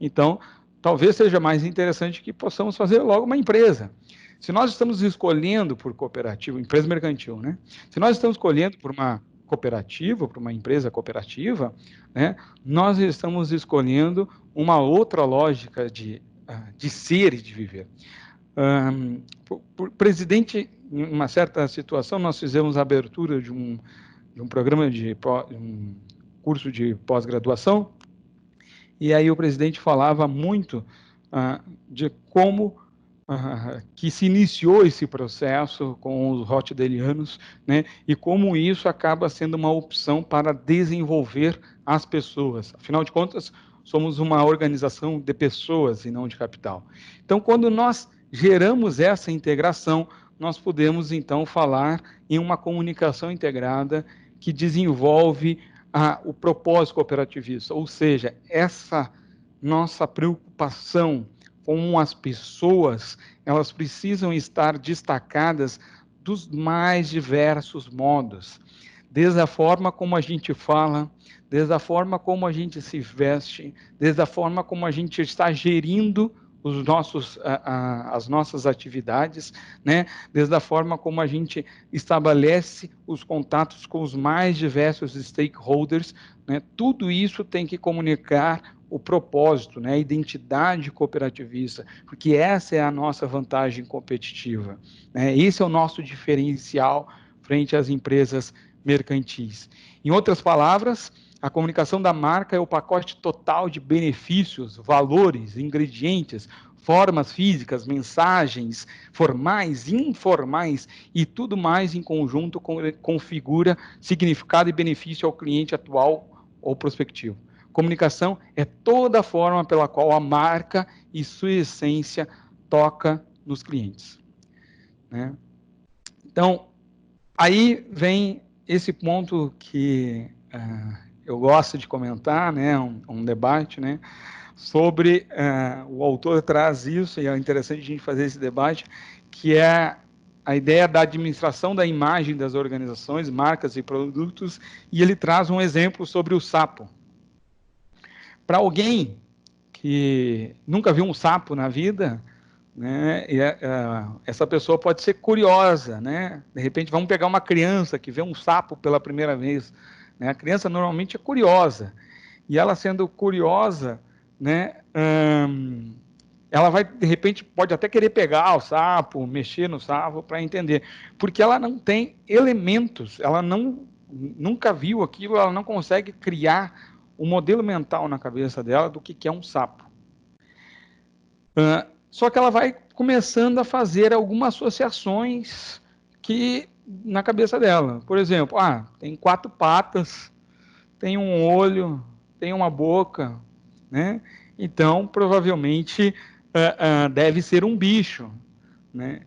então, talvez seja mais interessante que possamos fazer logo uma empresa. Se nós estamos escolhendo por cooperativa, empresa mercantil, né? Se nós estamos escolhendo por uma cooperativa, por uma empresa cooperativa, né, nós estamos escolhendo uma outra lógica de ser e de viver. Presidente, em uma certa situação, nós fizemos a abertura de um programa um curso de pós-graduação, e aí o presidente falava muito de como que se iniciou esse processo com os rochdalianos, né, e como isso acaba sendo uma opção para desenvolver as pessoas. Afinal de contas, somos uma organização de pessoas e não de capital. Então, quando nós geramos essa integração, nós podemos, então, falar em uma comunicação integrada que desenvolve o propósito cooperativista, ou seja, essa nossa preocupação com as pessoas, elas precisam estar destacadas dos mais diversos modos, desde a forma como a gente fala, desde a forma como a gente se veste, desde a forma como a gente está gerindo as nossas atividades, né? Desde a forma como a gente estabelece os contatos com os mais diversos stakeholders, né? Tudo isso tem que comunicar o propósito, né? A identidade cooperativista, porque essa é a nossa vantagem competitiva, né? Esse é o nosso diferencial frente às empresas mercantis. Em outras palavras, a comunicação da marca é o pacote total de benefícios, valores, ingredientes, formas físicas, mensagens formais, informais e tudo mais em conjunto configura significado e benefício ao cliente atual ou prospectivo. Comunicação é toda a forma pela qual a marca e sua essência toca nos clientes, né? Então, aí vem esse ponto que eu gosto de comentar, né, um debate, né, sobre, o autor traz isso, e é interessante a gente fazer esse debate, que é a ideia da administração da imagem das organizações, marcas e produtos, e ele traz um exemplo sobre o sapo. Para alguém que nunca viu um sapo na vida, né, essa pessoa pode ser curiosa, né? De repente, vamos pegar uma criança que vê um sapo pela primeira vez, né? A criança normalmente é curiosa, e ela sendo curiosa, né, ela vai, de repente, pode até querer pegar o sapo, mexer no sapo para entender, porque ela não tem elementos, ela nunca viu aquilo, ela não consegue criar um modelo mental na cabeça dela do que é um sapo. Só que ela vai começando a fazer algumas associações na cabeça dela. Por exemplo, tem 4 patas, tem um olho, tem uma boca, né? Então, provavelmente, deve ser um bicho, né?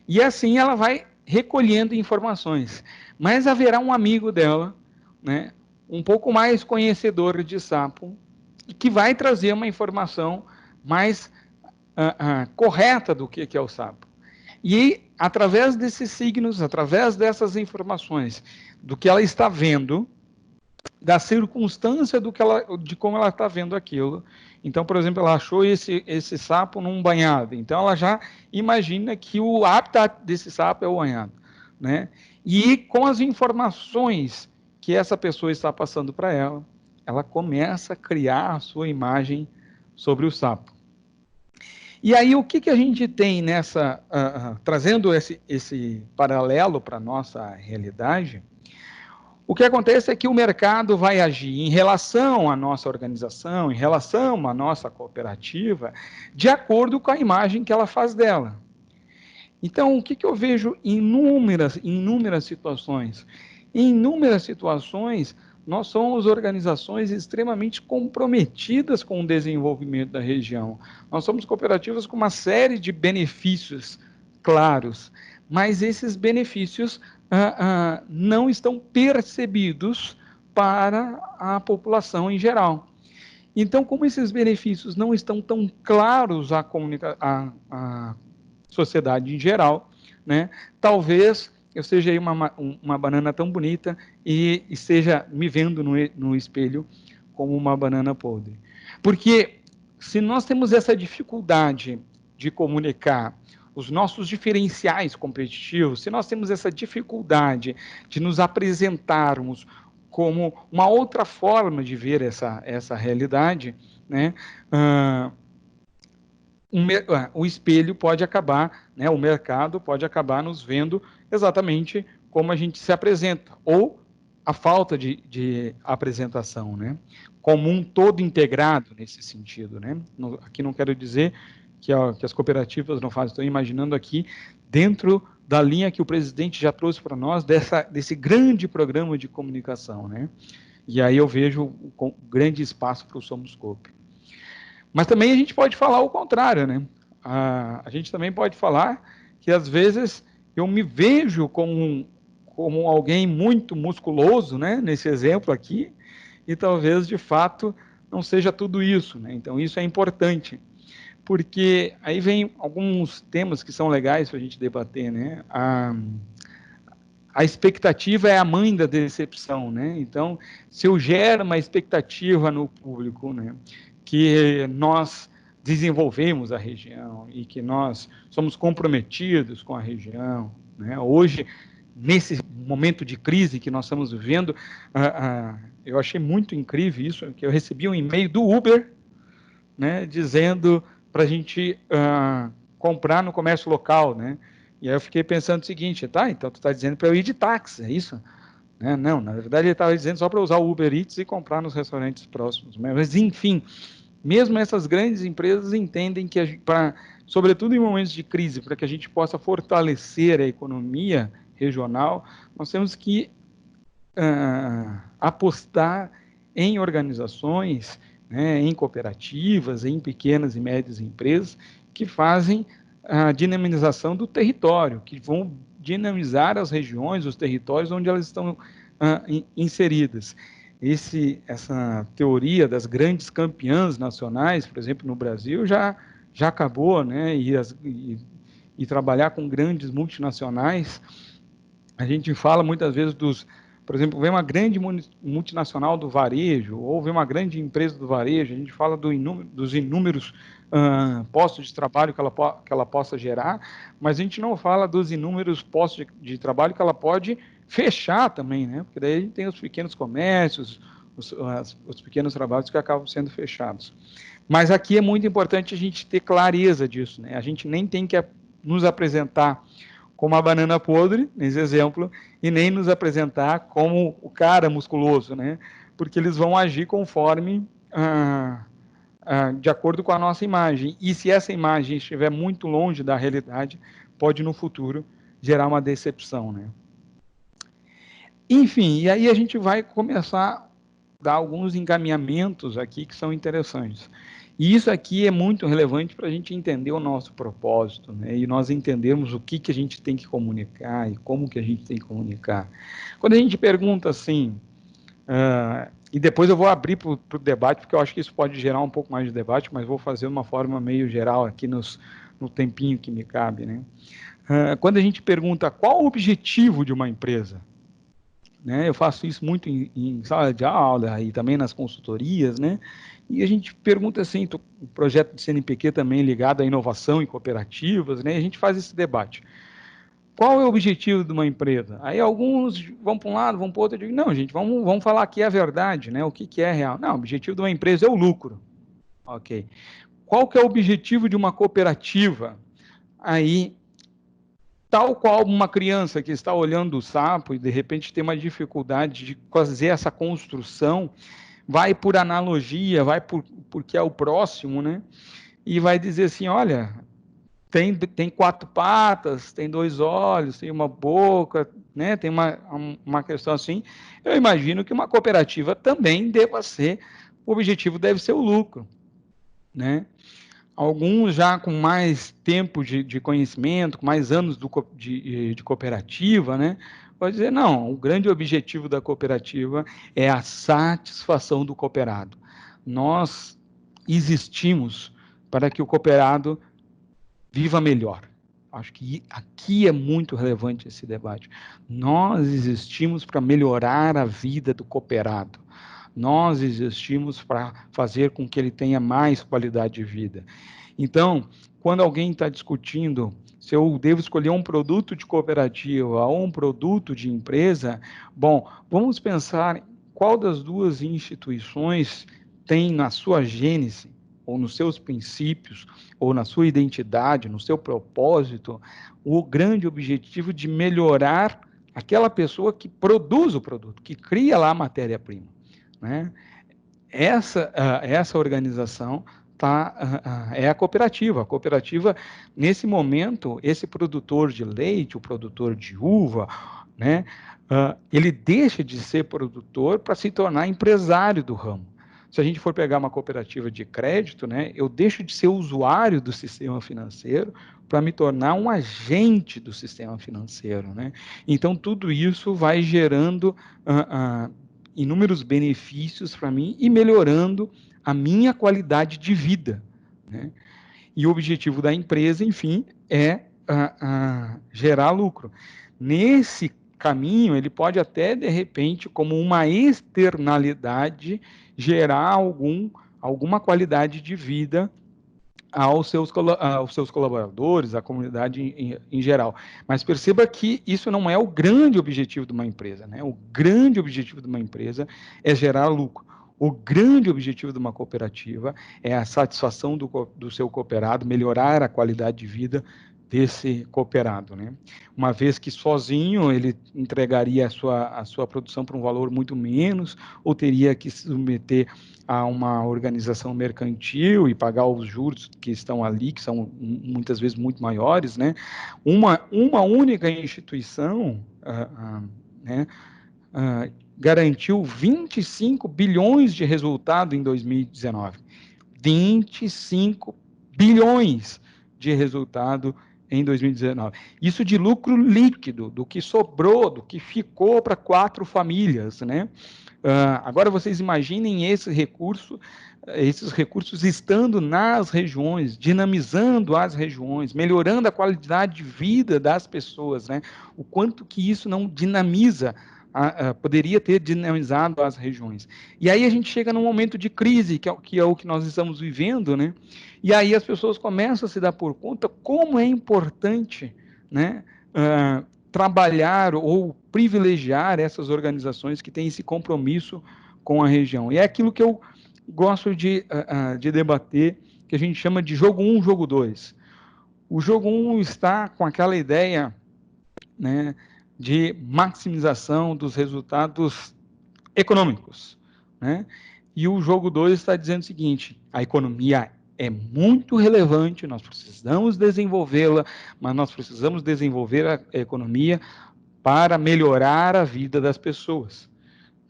E assim ela vai recolhendo informações. Mas haverá um amigo dela, né, um pouco mais conhecedor de sapo, que vai trazer uma informação mais correta do que é o sapo. E, através desses signos, através dessas informações, do que ela está vendo, da circunstância de como ela está vendo aquilo. Então, por exemplo, ela achou esse sapo num banhado. Então, ela já imagina que o habitat desse sapo é o banhado, né? E com as informações que essa pessoa está passando para ela, ela começa a criar a sua imagem sobre o sapo. E aí, o que a gente tem nessa... trazendo esse paralelo para a nossa realidade, o que acontece é que o mercado vai agir em relação à nossa organização, em relação à nossa cooperativa, de acordo com a imagem que ela faz dela. Então, o que eu vejo em inúmeras situações? Em inúmeras situações, nós somos organizações extremamente comprometidas com o desenvolvimento da região. Nós somos cooperativas com uma série de benefícios claros, mas esses benefícios não estão percebidos para a população em geral. Então, como esses benefícios não estão tão claros à sociedade em geral, né, talvez eu seja aí uma banana tão bonita e esteja me vendo no espelho como uma banana podre. Porque se nós temos essa dificuldade de comunicar os nossos diferenciais competitivos, se nós temos essa dificuldade de nos apresentarmos como uma outra forma de ver essa realidade, né, o espelho pode acabar, né, o mercado pode acabar nos vendo exatamente como a gente se apresenta, ou a falta de apresentação, né, como um todo integrado nesse sentido, né. Aqui não quero dizer que as cooperativas não fazem, estou imaginando aqui dentro da linha que o presidente já trouxe para nós, desse grande programa de comunicação, né, e aí eu vejo um grande espaço para o Somoscope. Mas também a gente pode falar o contrário, né? A gente também pode falar que, às vezes, eu me vejo como alguém muito musculoso, né? Nesse exemplo aqui, e talvez, de fato, não seja tudo isso, né? Então, isso é importante, porque aí vem alguns temas que são legais para a gente debater, né? A expectativa é a mãe da decepção, né? Então, se eu gero uma expectativa no público, né, que nós desenvolvemos a região e que nós somos comprometidos com a região, né? Hoje, nesse momento de crise que nós estamos vivendo, eu achei muito incrível isso, que eu recebi um e-mail do Uber, né, dizendo para a gente comprar no comércio local, né? E aí eu fiquei pensando o seguinte, tá, então tu está dizendo para eu ir de táxi, é isso? Né? Não, na verdade ele estava dizendo só para usar o Uber Eats e comprar nos restaurantes próximos. Mas, enfim, mesmo essas grandes empresas entendem que, sobretudo em momentos de crise, para que a gente possa fortalecer a economia regional, nós temos que apostar em organizações, né, em cooperativas, em pequenas e médias empresas que fazem a dinamização do território, que vão dinamizar as regiões, os territórios onde elas estão inseridas. Essa teoria das grandes campeãs nacionais, por exemplo, no Brasil, já acabou, né? E trabalhar com grandes multinacionais, a gente fala muitas vezes por exemplo, vem uma grande multinacional do varejo, ou vem uma grande empresa do varejo, a gente fala dos inúmeros postos de trabalho que ela possa gerar, mas a gente não fala dos inúmeros postos de trabalho que ela pode fechar também, né? Porque daí a gente tem os pequenos comércios, os pequenos trabalhos que acabam sendo fechados. Mas aqui é muito importante a gente ter clareza disso, né? A gente nem tem que nos apresentar como a banana podre, nesse exemplo, e nem nos apresentar como o cara musculoso, né? Porque eles vão agir conforme, de acordo com a nossa imagem. E se essa imagem estiver muito longe da realidade, pode no futuro gerar uma decepção, né? Enfim, e aí a gente vai começar a dar alguns encaminhamentos aqui que são interessantes. E isso aqui é muito relevante para a gente entender o nosso propósito, né? E nós entendermos o que a gente tem que comunicar e como que a gente tem que comunicar. Quando a gente pergunta assim, e depois eu vou abrir para o debate, porque eu acho que isso pode gerar um pouco mais de debate, mas vou fazer de uma forma meio geral aqui no tempinho que me cabe, né? Quando a gente pergunta qual o objetivo de uma empresa, né? Eu faço isso muito em sala de aula e também nas consultorias, né? E a gente pergunta assim, o projeto de CNPq também ligado à inovação e cooperativas, né? A gente faz esse debate. Qual é o objetivo de uma empresa? Aí alguns vão para um lado, vão para o outro, eu digo, não, gente, vamos falar aqui a verdade, né? O que é real? Não, o objetivo de uma empresa é o lucro. Ok. Qual que é o objetivo de uma cooperativa? Aí, tal qual uma criança que está olhando o sapo e de repente tem uma dificuldade de fazer essa construção, vai por analogia, vai porque é o próximo, né? E vai dizer assim, olha, tem 4 patas, tem 2 olhos, tem uma boca, né? Tem uma questão assim. Eu imagino que uma cooperativa também deva ser, o objetivo deve ser o lucro, né? Alguns já com mais tempo de conhecimento, com mais anos de cooperativa, né? Pode dizer, não, o grande objetivo da cooperativa é a satisfação do cooperado. Nós existimos para que o cooperado viva melhor. Acho que aqui é muito relevante esse debate. Nós existimos para melhorar a vida do cooperado. Nós existimos para fazer com que ele tenha mais qualidade de vida. Então, quando alguém está discutindo se eu devo escolher um produto de cooperativa ou um produto de empresa, bom, vamos pensar qual das duas instituições tem na sua gênese ou nos seus princípios, ou na sua identidade, no seu propósito, o grande objetivo de melhorar aquela pessoa que produz o produto, que cria lá a matéria-prima, né? Essa organização é a cooperativa. A cooperativa, nesse momento, esse produtor de leite, o produtor de uva, né, ele deixa de ser produtor para se tornar empresário do ramo. Se a gente for pegar uma cooperativa de crédito, né, eu deixo de ser usuário do sistema financeiro para me tornar um agente do sistema financeiro, né? Então, tudo isso vai gerando inúmeros benefícios para mim e melhorando a minha qualidade de vida, né? E o objetivo da empresa, enfim, é gerar lucro. Nesse caminho, ele pode até, de repente, como uma externalidade, gerar alguma qualidade de vida aos seus colaboradores, à comunidade em geral. Mas perceba que isso não é o grande objetivo de uma empresa, né? O grande objetivo de uma empresa é gerar lucro. O grande objetivo de uma cooperativa é a satisfação do seu cooperado, melhorar a qualidade de vida desse cooperado, né? Uma vez que sozinho ele entregaria a sua produção por um valor muito menos, ou teria que se submeter a uma organização mercantil e pagar os juros que estão ali, que são muitas vezes muito maiores, né? Uma única instituição, né, garantiu 25 bilhões de resultado em 2019. 25 bilhões de resultado em 2019. Isso de lucro líquido, do que sobrou, do que ficou para 4 famílias, né? Agora vocês imaginem esses recursos estando nas regiões, dinamizando as regiões, melhorando a qualidade de vida das pessoas, né? O quanto que isso não dinamiza, poderia ter dinamizado as regiões. E aí a gente chega num momento de crise, que é o que nós estamos vivendo, né? E aí as pessoas começam a se dar por conta como é importante, né, trabalhar ou privilegiar essas organizações que têm esse compromisso com a região. E é aquilo que eu gosto de debater, que a gente chama de jogo 1, jogo 2. O jogo 1 está com aquela ideia, né, de maximização dos resultados econômicos, né? E o jogo 2 está dizendo o seguinte: a economia é muito relevante, nós precisamos desenvolvê-la, mas nós precisamos desenvolver a economia para melhorar a vida das pessoas,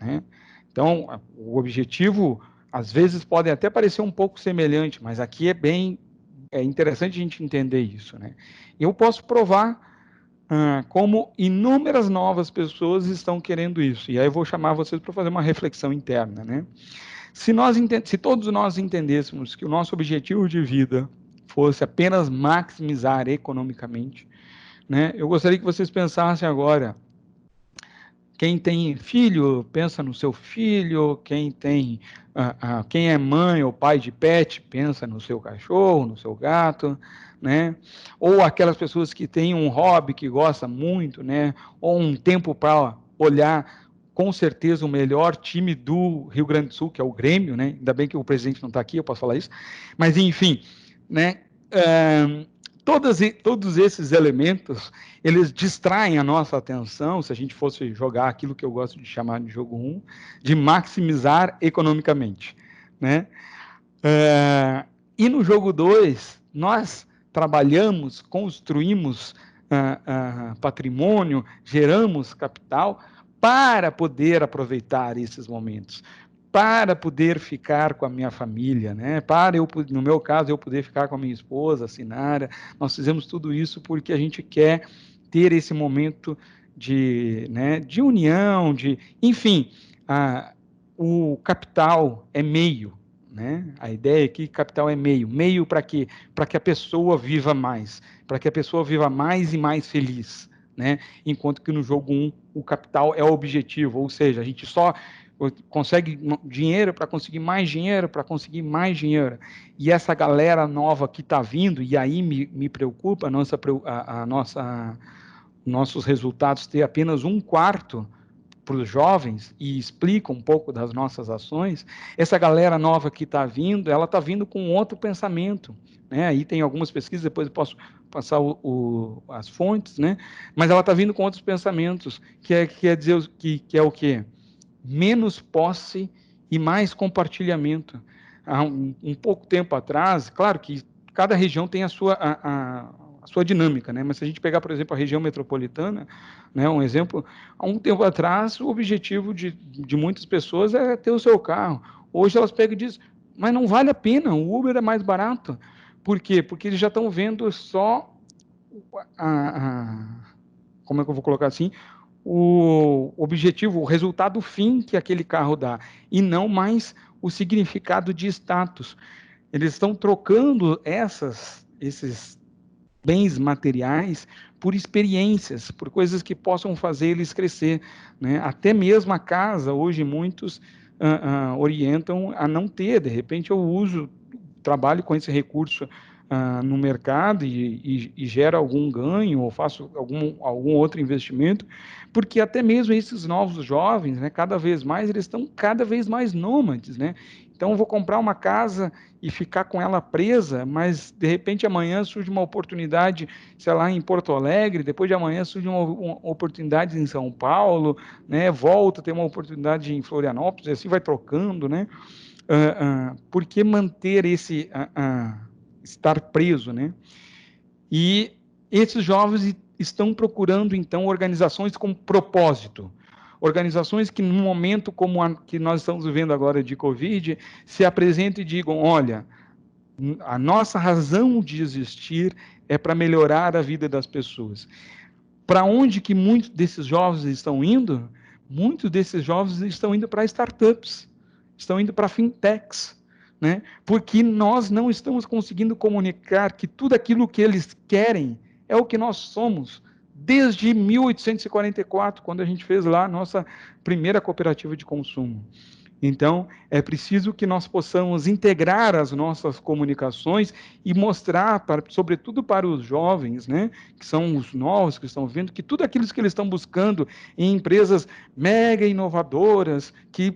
né? Então, o objetivo, às vezes, pode até parecer um pouco semelhante, mas aqui é interessante a gente entender isso, né? Eu posso provar como inúmeras novas pessoas estão querendo isso, e aí eu vou chamar vocês para fazer uma reflexão interna, né? Se todos nós entendêssemos que o nosso objetivo de vida fosse apenas maximizar economicamente, né, eu gostaria que vocês pensassem agora, quem tem filho, pensa no seu filho, quem é mãe ou pai de pet, pensa no seu cachorro, no seu gato, né? Ou aquelas pessoas que têm um hobby que gosta muito, né? Ou um tempo para olhar, com certeza, o melhor time do Rio Grande do Sul, que é o Grêmio, né? Ainda bem que o presidente não está aqui, eu posso falar isso. Mas, enfim, né? Todos esses elementos, eles distraem a nossa atenção, se a gente fosse jogar aquilo que eu gosto de chamar de jogo 1, de maximizar economicamente, né? E no jogo 2, nós trabalhamos, construímos patrimônio, geramos capital para poder aproveitar esses momentos, para poder ficar com a minha família, né? No meu caso, eu poder ficar com a minha esposa, a Sinara. Nós fizemos tudo isso porque a gente quer ter esse momento de união, enfim, o capital é meio, né? A ideia aqui, capital é meio para quê? Para que a pessoa viva mais, para que a pessoa viva mais e mais feliz, né? Enquanto que no jogo 1, o capital é o objetivo, ou seja, a gente só consegue dinheiro para conseguir mais dinheiro, para conseguir mais dinheiro. E essa galera nova que está vindo, e aí me preocupa nossos resultados ter apenas 1/4 os jovens e explica um pouco das nossas ações, essa galera nova que está vindo, ela está vindo com outro pensamento, né? Aí tem algumas pesquisas, depois eu posso passar as fontes, né? Mas ela está vindo com outros pensamentos, quer dizer que é o quê? Menos posse e mais compartilhamento. Há um pouco tempo atrás, claro que cada região tem a sua dinâmica, né? Mas se a gente pegar, por exemplo, a região metropolitana, né, um exemplo, há um tempo atrás, o objetivo de muitas pessoas é ter o seu carro. Hoje elas pegam e dizem, mas não vale a pena, o Uber é mais barato. Por quê? Porque eles já estão vendo só como é que eu vou colocar assim? O objetivo, o resultado fim que aquele carro dá, e não mais o significado de status. Eles estão trocando esses bens materiais por experiências, por coisas que possam fazer eles crescer, né? Até mesmo a casa, hoje muitos orientam a não ter, de repente eu trabalho com esse recurso no mercado e gero algum ganho, ou faço algum outro investimento, porque até mesmo esses novos jovens, né, cada vez mais, eles estão cada vez mais nômades, né? Então, eu vou comprar uma casa e ficar com ela presa, mas, de repente, amanhã surge uma oportunidade, sei lá, em Porto Alegre, depois de amanhã surge uma oportunidade em São Paulo, né? Volta, tem uma oportunidade em Florianópolis, e assim vai trocando, né? Por que manter esse estar preso, né? E esses jovens estão procurando, então, organizações com propósito. Organizações que, num momento como a que nós estamos vivendo agora de Covid, se apresentem e digam, olha, a nossa razão de existir é para melhorar a vida das pessoas. Para onde que muitos desses jovens estão indo? Muitos desses jovens estão indo para startups, estão indo para fintechs, né? Porque nós não estamos conseguindo comunicar que tudo aquilo que eles querem é o que nós somos, desde 1844, quando a gente fez lá a nossa primeira cooperativa de consumo. Então, é preciso que nós possamos integrar as nossas comunicações e mostrar, sobretudo para os jovens, né, que são os novos que estão vendo, que tudo aquilo que eles estão buscando em empresas mega inovadoras, que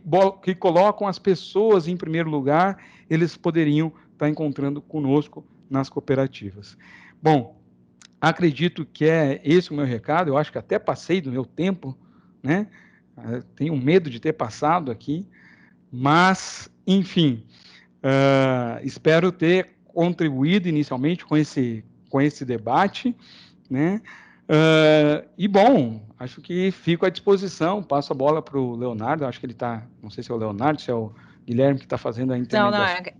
colocam as pessoas em primeiro lugar, eles poderiam estar encontrando conosco nas cooperativas. Bom, acredito que é esse o meu recado, eu acho que até passei do meu tempo, né? Tenho medo de ter passado aqui, mas, enfim, espero ter contribuído inicialmente com esse debate, né? E, bom, acho que fico à disposição, passo a bola para o Leonardo, acho que ele está, não sei se é o Leonardo, se é o Guilherme que está fazendo a intermediação.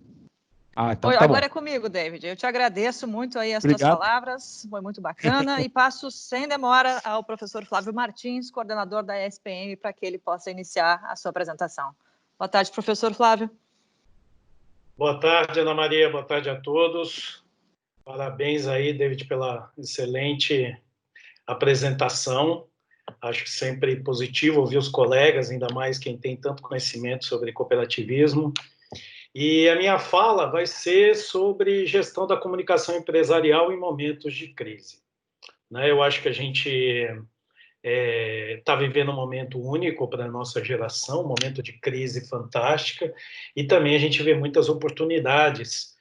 Então tá Agora bom. é comigo, David. Eu te agradeço muito aí as Obrigado. tuas palavras, foi muito bacana, e passo sem demora ao professor Flávio Martins, coordenador da ESPM, para que ele possa iniciar a sua apresentação. Boa tarde, professor Flávio. Boa tarde, Ana Maria, boa tarde a todos. Parabéns aí, David, pela excelente apresentação. Acho que sempre positivo ouvir os colegas, ainda mais quem tem tanto conhecimento sobre cooperativismo. E a minha fala vai ser sobre gestão da comunicação empresarial em momentos de crise. Eu acho que a gente está vivendo um momento único para a nossa geração, um momento de crise fantástica, e também a gente vê muitas oportunidades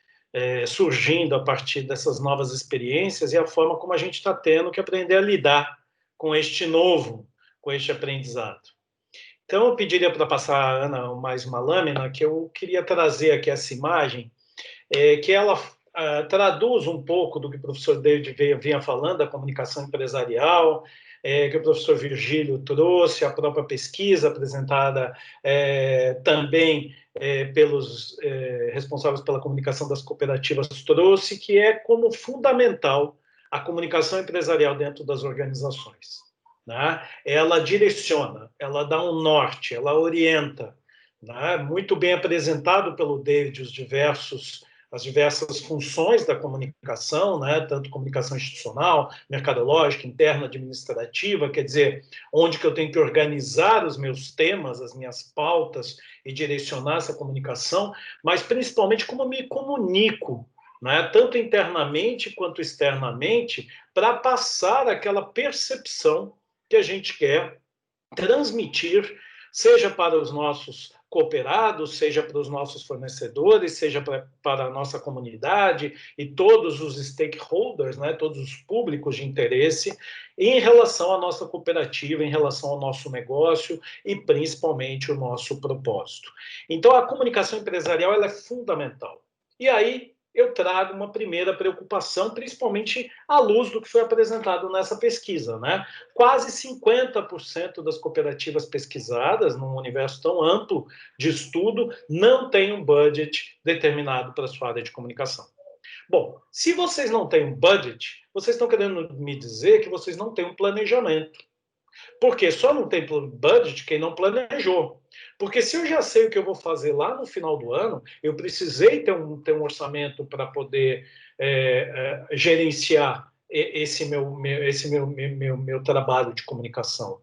surgindo a partir dessas novas experiências e a forma como a gente está tendo que aprender a lidar com este aprendizado. Então, eu pediria para passar a Ana mais uma lâmina, que eu queria trazer aqui essa imagem, que ela traduz um pouco do que o professor David vinha falando, da comunicação empresarial, que o professor Virgílio trouxe, a própria pesquisa apresentada também pelos responsáveis pela comunicação das cooperativas trouxe, que é como fundamental a comunicação empresarial dentro das organizações. Ela direciona, ela dá um norte, ela orienta. Muito bem apresentado pelo David as diversas funções da comunicação, tanto comunicação institucional, mercadológica, interna, administrativa, quer dizer, onde que eu tenho que organizar os meus temas, as minhas pautas e direcionar essa comunicação, mas principalmente como eu me comunico, tanto internamente quanto externamente, para passar aquela percepção que a gente quer transmitir, seja para os nossos cooperados, seja para os nossos fornecedores, seja para a nossa comunidade e todos os stakeholders, né, todos os públicos de interesse, em relação à nossa cooperativa, em relação ao nosso negócio e principalmente o nosso propósito. Então, a comunicação empresarial ela é fundamental. E aí, eu trago uma primeira preocupação, principalmente à luz do que foi apresentado nessa pesquisa, né? Quase 50% das cooperativas pesquisadas, num universo tão amplo de estudo, não têm um budget determinado para a sua área de comunicação. Bom, se vocês não têm um budget, vocês estão querendo me dizer que vocês não têm um planejamento. Porque só não tem budget quem não planejou. Porque se eu já sei o que eu vou fazer lá no final do ano, eu precisei ter um orçamento para poder gerenciar esse meu trabalho de comunicação.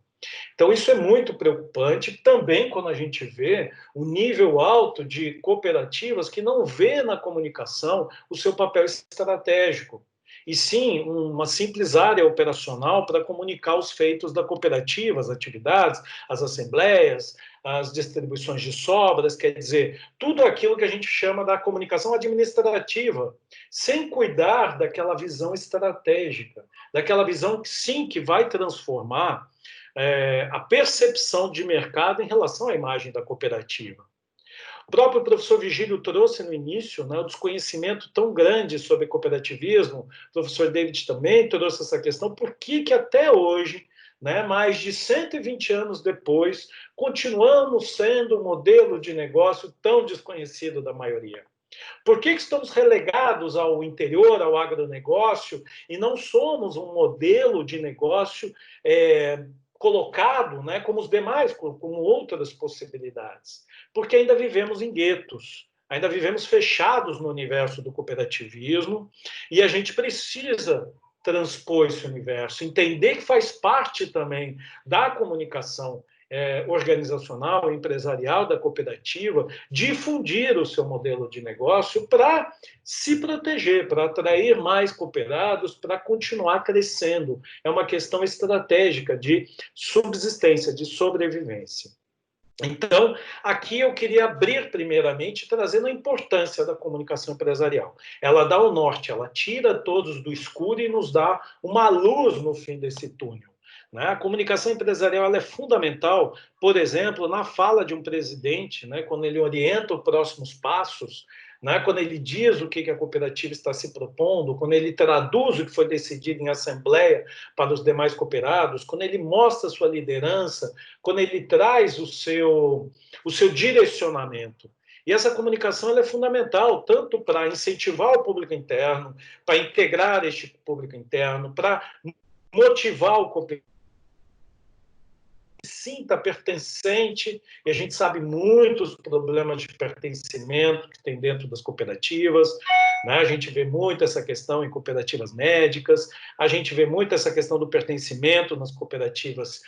Então, isso é muito preocupante também quando a gente vê o nível alto de cooperativas que não vê na comunicação o seu papel estratégico, e sim uma simples área operacional para comunicar os feitos da cooperativa, as atividades, as assembleias, as distribuições de sobras, quer dizer, tudo aquilo que a gente chama da comunicação administrativa, sem cuidar daquela visão estratégica, daquela visão que sim, que vai transformar a percepção de mercado em relação à imagem da cooperativa. O próprio professor Virgílio trouxe no início, né, o desconhecimento tão grande sobre cooperativismo, o professor David também trouxe essa questão, por que até hoje, né, mais de 120 anos depois, continuamos sendo um modelo de negócio tão desconhecido da maioria? Por que estamos relegados ao interior, ao agronegócio, e não somos um modelo de negócio colocado, né, como os demais, como outras possibilidades? Porque ainda vivemos em guetos, ainda vivemos fechados no universo do cooperativismo, e a gente precisa transpor esse universo, entender que faz parte também da comunicação organizacional, empresarial da cooperativa, difundir o seu modelo de negócio para se proteger, para atrair mais cooperados, para continuar crescendo. É uma questão estratégica de subsistência, de sobrevivência. Então, aqui eu queria abrir primeiramente trazendo a importância da comunicação empresarial. Ela dá o norte, ela tira todos do escuro e nos dá uma luz no fim desse túnel. A comunicação empresarial ela é fundamental, por exemplo, na fala de um presidente, né, quando ele orienta os próximos passos, né, quando ele diz o que a cooperativa está se propondo, quando ele traduz o que foi decidido em assembleia para os demais cooperados, quando ele mostra a sua liderança, quando ele traz o seu direcionamento. E essa comunicação ela é fundamental, tanto para incentivar o público interno, para integrar este público interno, para motivar o cooperativo, sinta pertencente, e a gente sabe muitos problemas de pertencimento que tem dentro das cooperativas, né? A gente vê muito essa questão em cooperativas médicas, a gente vê muito essa questão do pertencimento nas cooperativas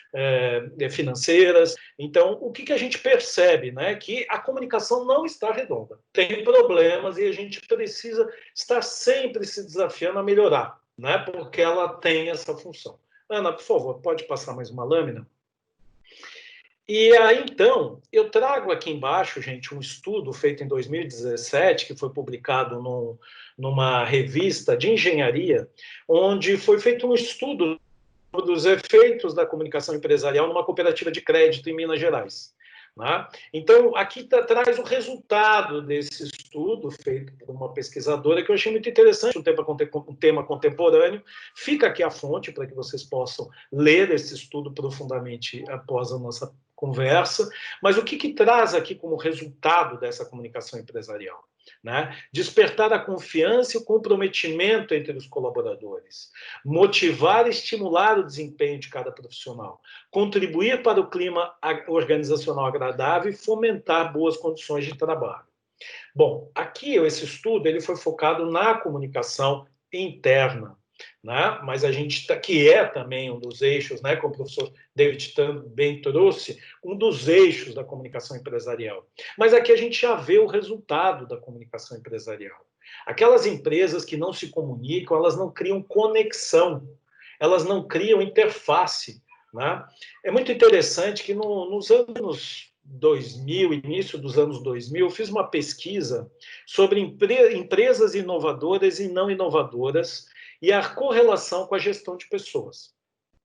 financeiras. Então, o que a gente percebe, né? Que a comunicação não está redonda, tem problemas e a gente precisa estar sempre se desafiando a melhorar, né? Porque ela tem essa função. Ana, por favor, pode passar mais uma lâmina? E aí, então, eu trago aqui embaixo, gente, um estudo feito em 2017, que foi publicado numa revista de engenharia, onde foi feito um estudo dos efeitos da comunicação empresarial numa cooperativa de crédito em Minas Gerais. Né? Então, aqui traz o resultado desse estudo feito por uma pesquisadora que eu achei muito interessante, um tema contemporâneo. Fica aqui a fonte para que vocês possam ler esse estudo profundamente após a nossa conversa. Mas o que traz aqui como resultado dessa comunicação empresarial? Né? Despertar a confiança e o comprometimento entre os colaboradores, motivar e estimular o desempenho de cada profissional, contribuir para o clima organizacional agradável e fomentar boas condições de trabalho. Bom, aqui esse estudo ele foi focado na comunicação interna, né? Mas a gente que é também um dos eixos, né, como o professor David também trouxe, um dos eixos da comunicação empresarial. Mas aqui a gente já vê o resultado da comunicação empresarial. Aquelas empresas que não se comunicam, elas não criam conexão, elas não criam interface né? É muito interessante que nos anos 2000, início dos anos 2000, eu fiz uma pesquisa sobre empresas inovadoras e não inovadoras e a correlação com a gestão de pessoas.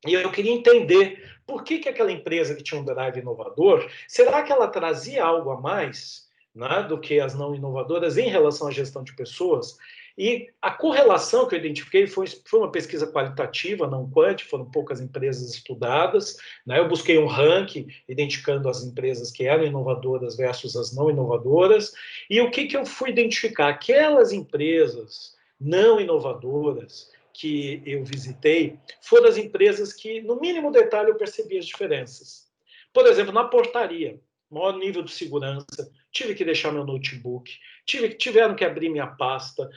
E eu queria entender por que aquela empresa que tinha um drive inovador, será que ela trazia algo a mais, né, do que as não inovadoras em relação à gestão de pessoas? E a correlação que eu identifiquei foi uma pesquisa qualitativa, não quant, foram poucas empresas estudadas, né? Eu busquei um ranking identificando as empresas que eram inovadoras versus as não inovadoras, e o que eu fui identificar? Aquelas empresas não inovadoras que eu visitei foram as empresas que, no mínimo detalhe, eu percebi as diferenças. Por exemplo, na portaria, maior nível de segurança, tive que deixar meu notebook, tiveram que abrir minha pasta,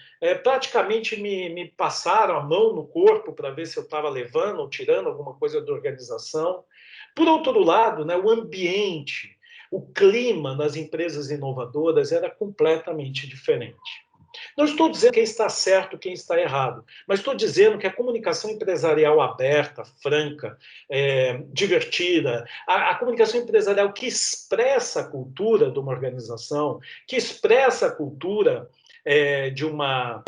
praticamente me passaram a mão no corpo para ver se eu estava levando ou tirando alguma coisa da organização. Por outro lado, né, o ambiente, o clima nas empresas inovadoras era completamente diferente. Não estou dizendo quem está certo, quem está errado, mas estou dizendo que a comunicação empresarial aberta, franca, divertida, a comunicação empresarial que expressa a cultura de uma organização, que expressa a cultura de uma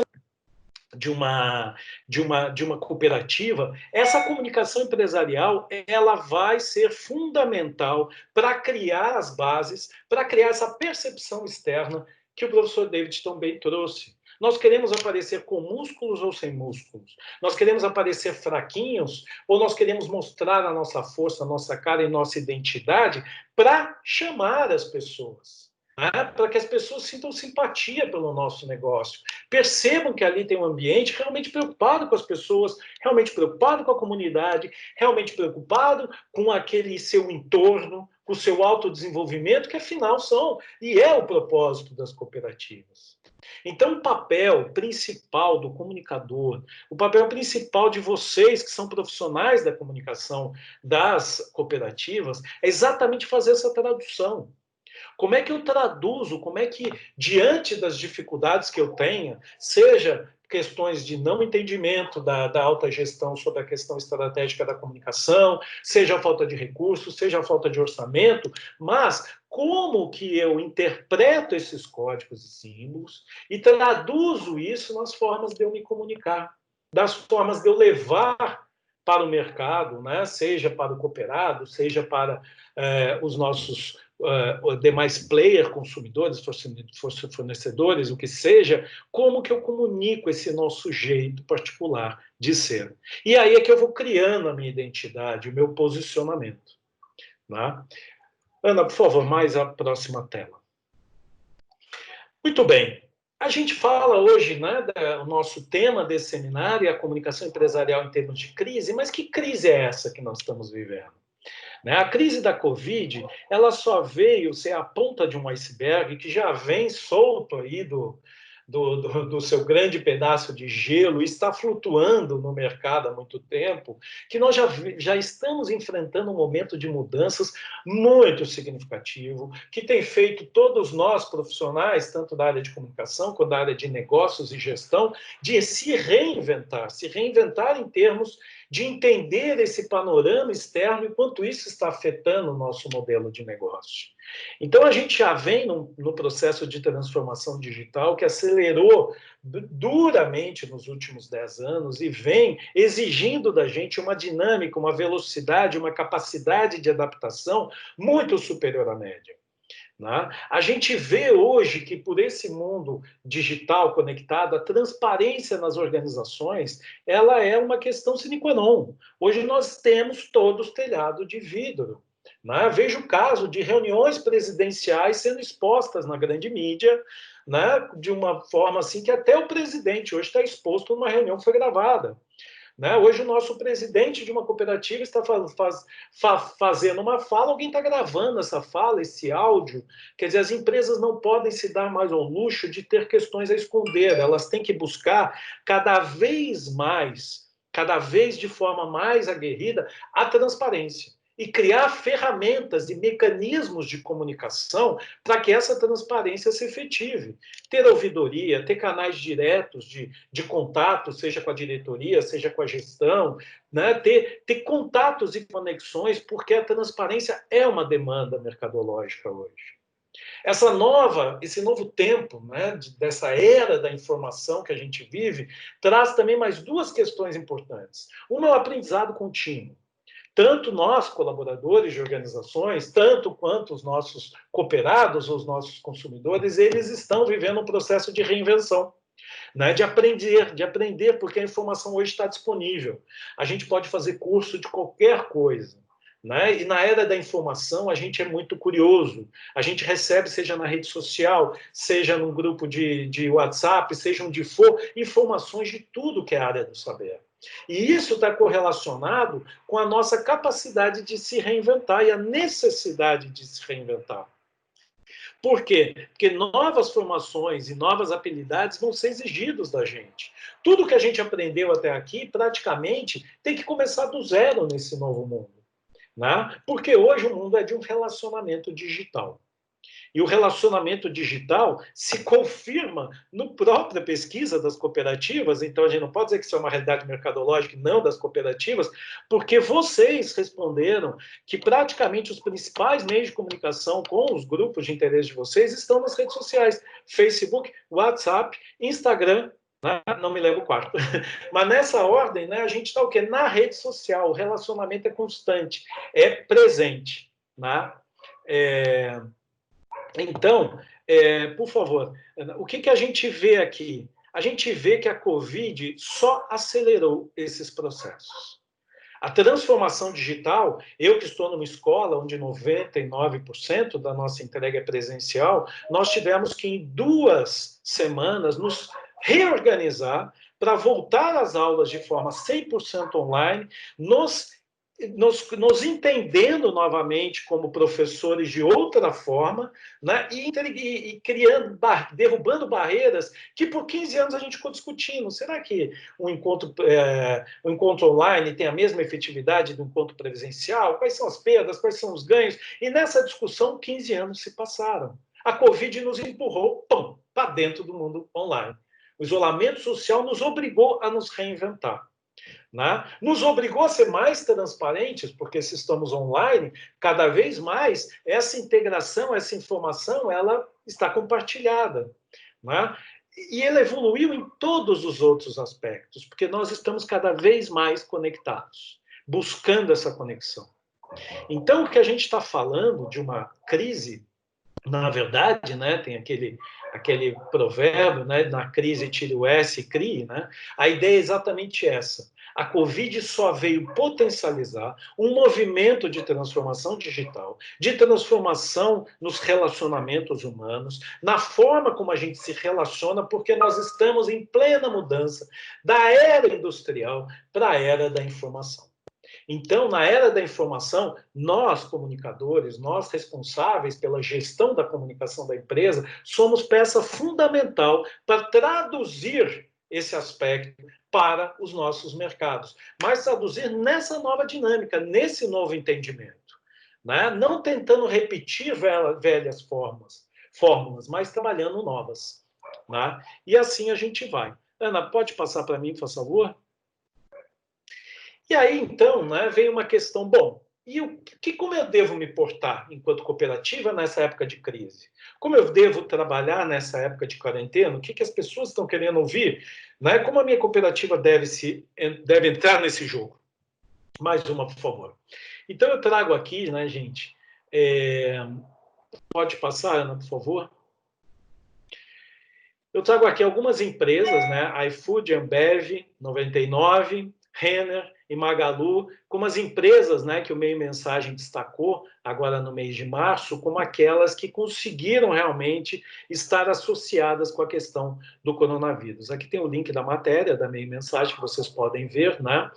cooperativa, essa comunicação empresarial ela vai ser fundamental para criar as bases, para criar essa percepção externa que o professor David tão bem trouxe. Nós queremos aparecer com músculos ou sem músculos? Nós queremos aparecer fraquinhos ou nós queremos mostrar a nossa força, a nossa cara e nossa identidade para chamar as pessoas? Para que as pessoas sintam simpatia pelo nosso negócio, percebam que ali tem um ambiente realmente preocupado com as pessoas, realmente preocupado com a comunidade, realmente preocupado com aquele seu entorno, com o seu autodesenvolvimento, que afinal são e é o propósito das cooperativas. Então, o papel principal do comunicador, o papel principal de vocês que são profissionais da comunicação das cooperativas, é exatamente fazer essa tradução. Como é que eu traduzo, como é que, diante das dificuldades que eu tenha, seja questões de não entendimento da alta gestão sobre a questão estratégica da comunicação, seja a falta de recursos, seja a falta de orçamento, mas como que eu interpreto esses códigos e símbolos e traduzo isso nas formas de eu me comunicar, das formas de eu levar para o mercado, né? Seja para o cooperado, seja para os nossos demais players, consumidores, fornecedores, o que seja, como que eu comunico esse nosso jeito particular de ser. E aí é que eu vou criando a minha identidade, o meu posicionamento. Né? Ana, por favor, mais a próxima tela. Muito bem. A gente fala hoje, né, o nosso tema desse seminário é a comunicação empresarial em termos de crise, mas que crise é essa que nós estamos vivendo? A crise da Covid, ela só veio ser a ponta de um iceberg que já vem solto aí do seu grande pedaço de gelo e está flutuando no mercado há muito tempo, que nós já estamos enfrentando um momento de mudanças muito significativo, que tem feito todos nós profissionais, tanto da área de comunicação quanto da área de negócios e gestão, de se reinventar em termos de entender esse panorama externo e quanto isso está afetando o nosso modelo de negócio. Então, a gente já vem no processo de transformação digital que acelerou duramente nos últimos 10 anos e vem exigindo da gente uma dinâmica, uma velocidade, uma capacidade de adaptação muito superior à média. A gente vê hoje que, por esse mundo digital conectado, a transparência nas organizações ela é uma questão sine qua non. Hoje nós temos todos telhado de vidro. Vejo o caso de reuniões presidenciais sendo expostas na grande mídia, de uma forma assim que até o presidente hoje está exposto numa reunião que foi gravada. Hoje o nosso presidente de uma cooperativa está fazendo uma fala, alguém está gravando essa fala, esse áudio. Quer dizer, as empresas não podem se dar mais ao luxo de ter questões a esconder, elas têm que buscar cada vez de forma mais aguerrida, a transparência. e criar ferramentas e mecanismos de comunicação para que essa transparência se efetive. Ter ouvidoria, ter canais diretos de contato, seja com a diretoria, seja com a gestão, né? ter contatos e conexões, porque a transparência é uma demanda mercadológica hoje. Esse novo tempo, né, dessa era da informação que a gente vive, traz também mais duas questões importantes. Uma é o aprendizado contínuo. Tanto nós, colaboradores de organizações, tanto quanto os nossos cooperados, os nossos consumidores, eles estão vivendo um processo de reinvenção, né? De aprender, porque a informação hoje está disponível. A gente pode fazer curso de qualquer coisa, né? E na era da informação, a gente é muito curioso. A gente recebe, seja na rede social, seja num grupo de WhatsApp, seja onde for, informações de tudo que é a área do saber. E isso está correlacionado com a nossa capacidade de se reinventar e a necessidade de se reinventar. Por quê? Porque novas formações e novas habilidades vão ser exigidas da gente. Tudo que a gente aprendeu até aqui, praticamente, tem que começar do zero nesse novo mundo, né? Porque hoje o mundo é de um relacionamento digital. E o relacionamento digital se confirma na própria pesquisa das cooperativas, então a gente não pode dizer que isso é uma realidade mercadológica, não das cooperativas, porque vocês responderam que praticamente os principais meios de comunicação com os grupos de interesse de vocês estão nas redes sociais, Facebook, WhatsApp, Instagram, né? Não me lembro o quarto. Mas nessa ordem, né, a gente está o quê? Na rede social, o relacionamento é constante, é presente, né? Então, por favor, o que a gente vê aqui? A gente vê que a Covid só acelerou esses processos. A transformação digital, eu que estou numa escola onde 99% da nossa entrega é presencial, nós tivemos que, em 2 semanas, nos reorganizar para voltar às aulas de forma 100% online, nos entendendo novamente como professores de outra forma, né? E criando, derrubando barreiras que por 15 anos a gente ficou discutindo. Será que o encontro online tem a mesma efetividade do encontro presencial? Quais são as perdas? Quais são os ganhos? E nessa discussão, 15 anos se passaram. A Covid nos empurrou para dentro do mundo online. O isolamento social nos obrigou a nos reinventar, né? Nos obrigou a ser mais transparentes, porque se estamos online, cada vez mais essa integração, essa informação, ela está compartilhada, né? E ela evoluiu em todos os outros aspectos, porque nós estamos cada vez mais conectados, buscando essa conexão. Então, o que a gente está falando de uma crise, na verdade, né, tem aquele provérbio, né, na crise tire o S e crie, né? A ideia é exatamente essa. A Covid só veio potencializar um movimento de transformação digital, de transformação nos relacionamentos humanos, na forma como a gente se relaciona, porque nós estamos em plena mudança da era industrial para a era da informação. Então, na era da informação, nós, comunicadores, nós responsáveis pela gestão da comunicação da empresa, somos peça fundamental para traduzir esse aspecto para os nossos mercados, mas traduzir nessa nova dinâmica, nesse novo entendimento, né? Não tentando repetir velhas fórmulas, mas trabalhando novas, né? E assim a gente vai. Ana, pode passar para mim, por favor? E aí, então, né, vem uma questão, bom, como eu devo me portar enquanto cooperativa nessa época de crise? Como eu devo trabalhar nessa época de quarentena? O que as pessoas estão querendo ouvir? Né? Como a minha cooperativa deve entrar nesse jogo? Mais uma, por favor. Então, eu trago aqui, né, gente, pode passar, Ana, por favor? Eu trago aqui algumas empresas, né, iFood, Ambev, 99, Renner e Magalu, como as empresas, né, que o Meio Mensagem destacou agora no mês de março, como aquelas que conseguiram realmente estar associadas com a questão do coronavírus. Aqui tem o link da matéria da Meio Mensagem, que vocês podem ver, né?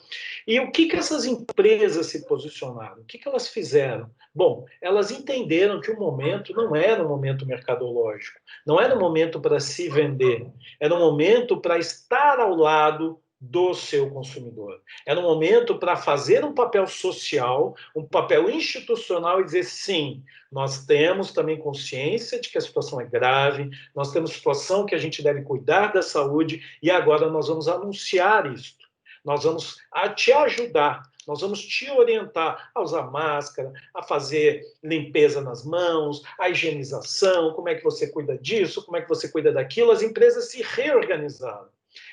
E o que essas empresas se posicionaram? O que elas fizeram? Bom, elas entenderam que o momento não era um momento mercadológico, não era um momento para se vender, era um momento para estar ao lado do seu consumidor. Era um momento para fazer um papel social, um papel institucional e dizer sim, nós temos também consciência de que a situação é grave, nós temos situação que a gente deve cuidar da saúde e agora nós vamos anunciar isto. Nós vamos te ajudar, nós vamos te orientar a usar máscara, a fazer limpeza nas mãos, a higienização, como é que você cuida disso, como é que você cuida daquilo. As empresas se reorganizaram.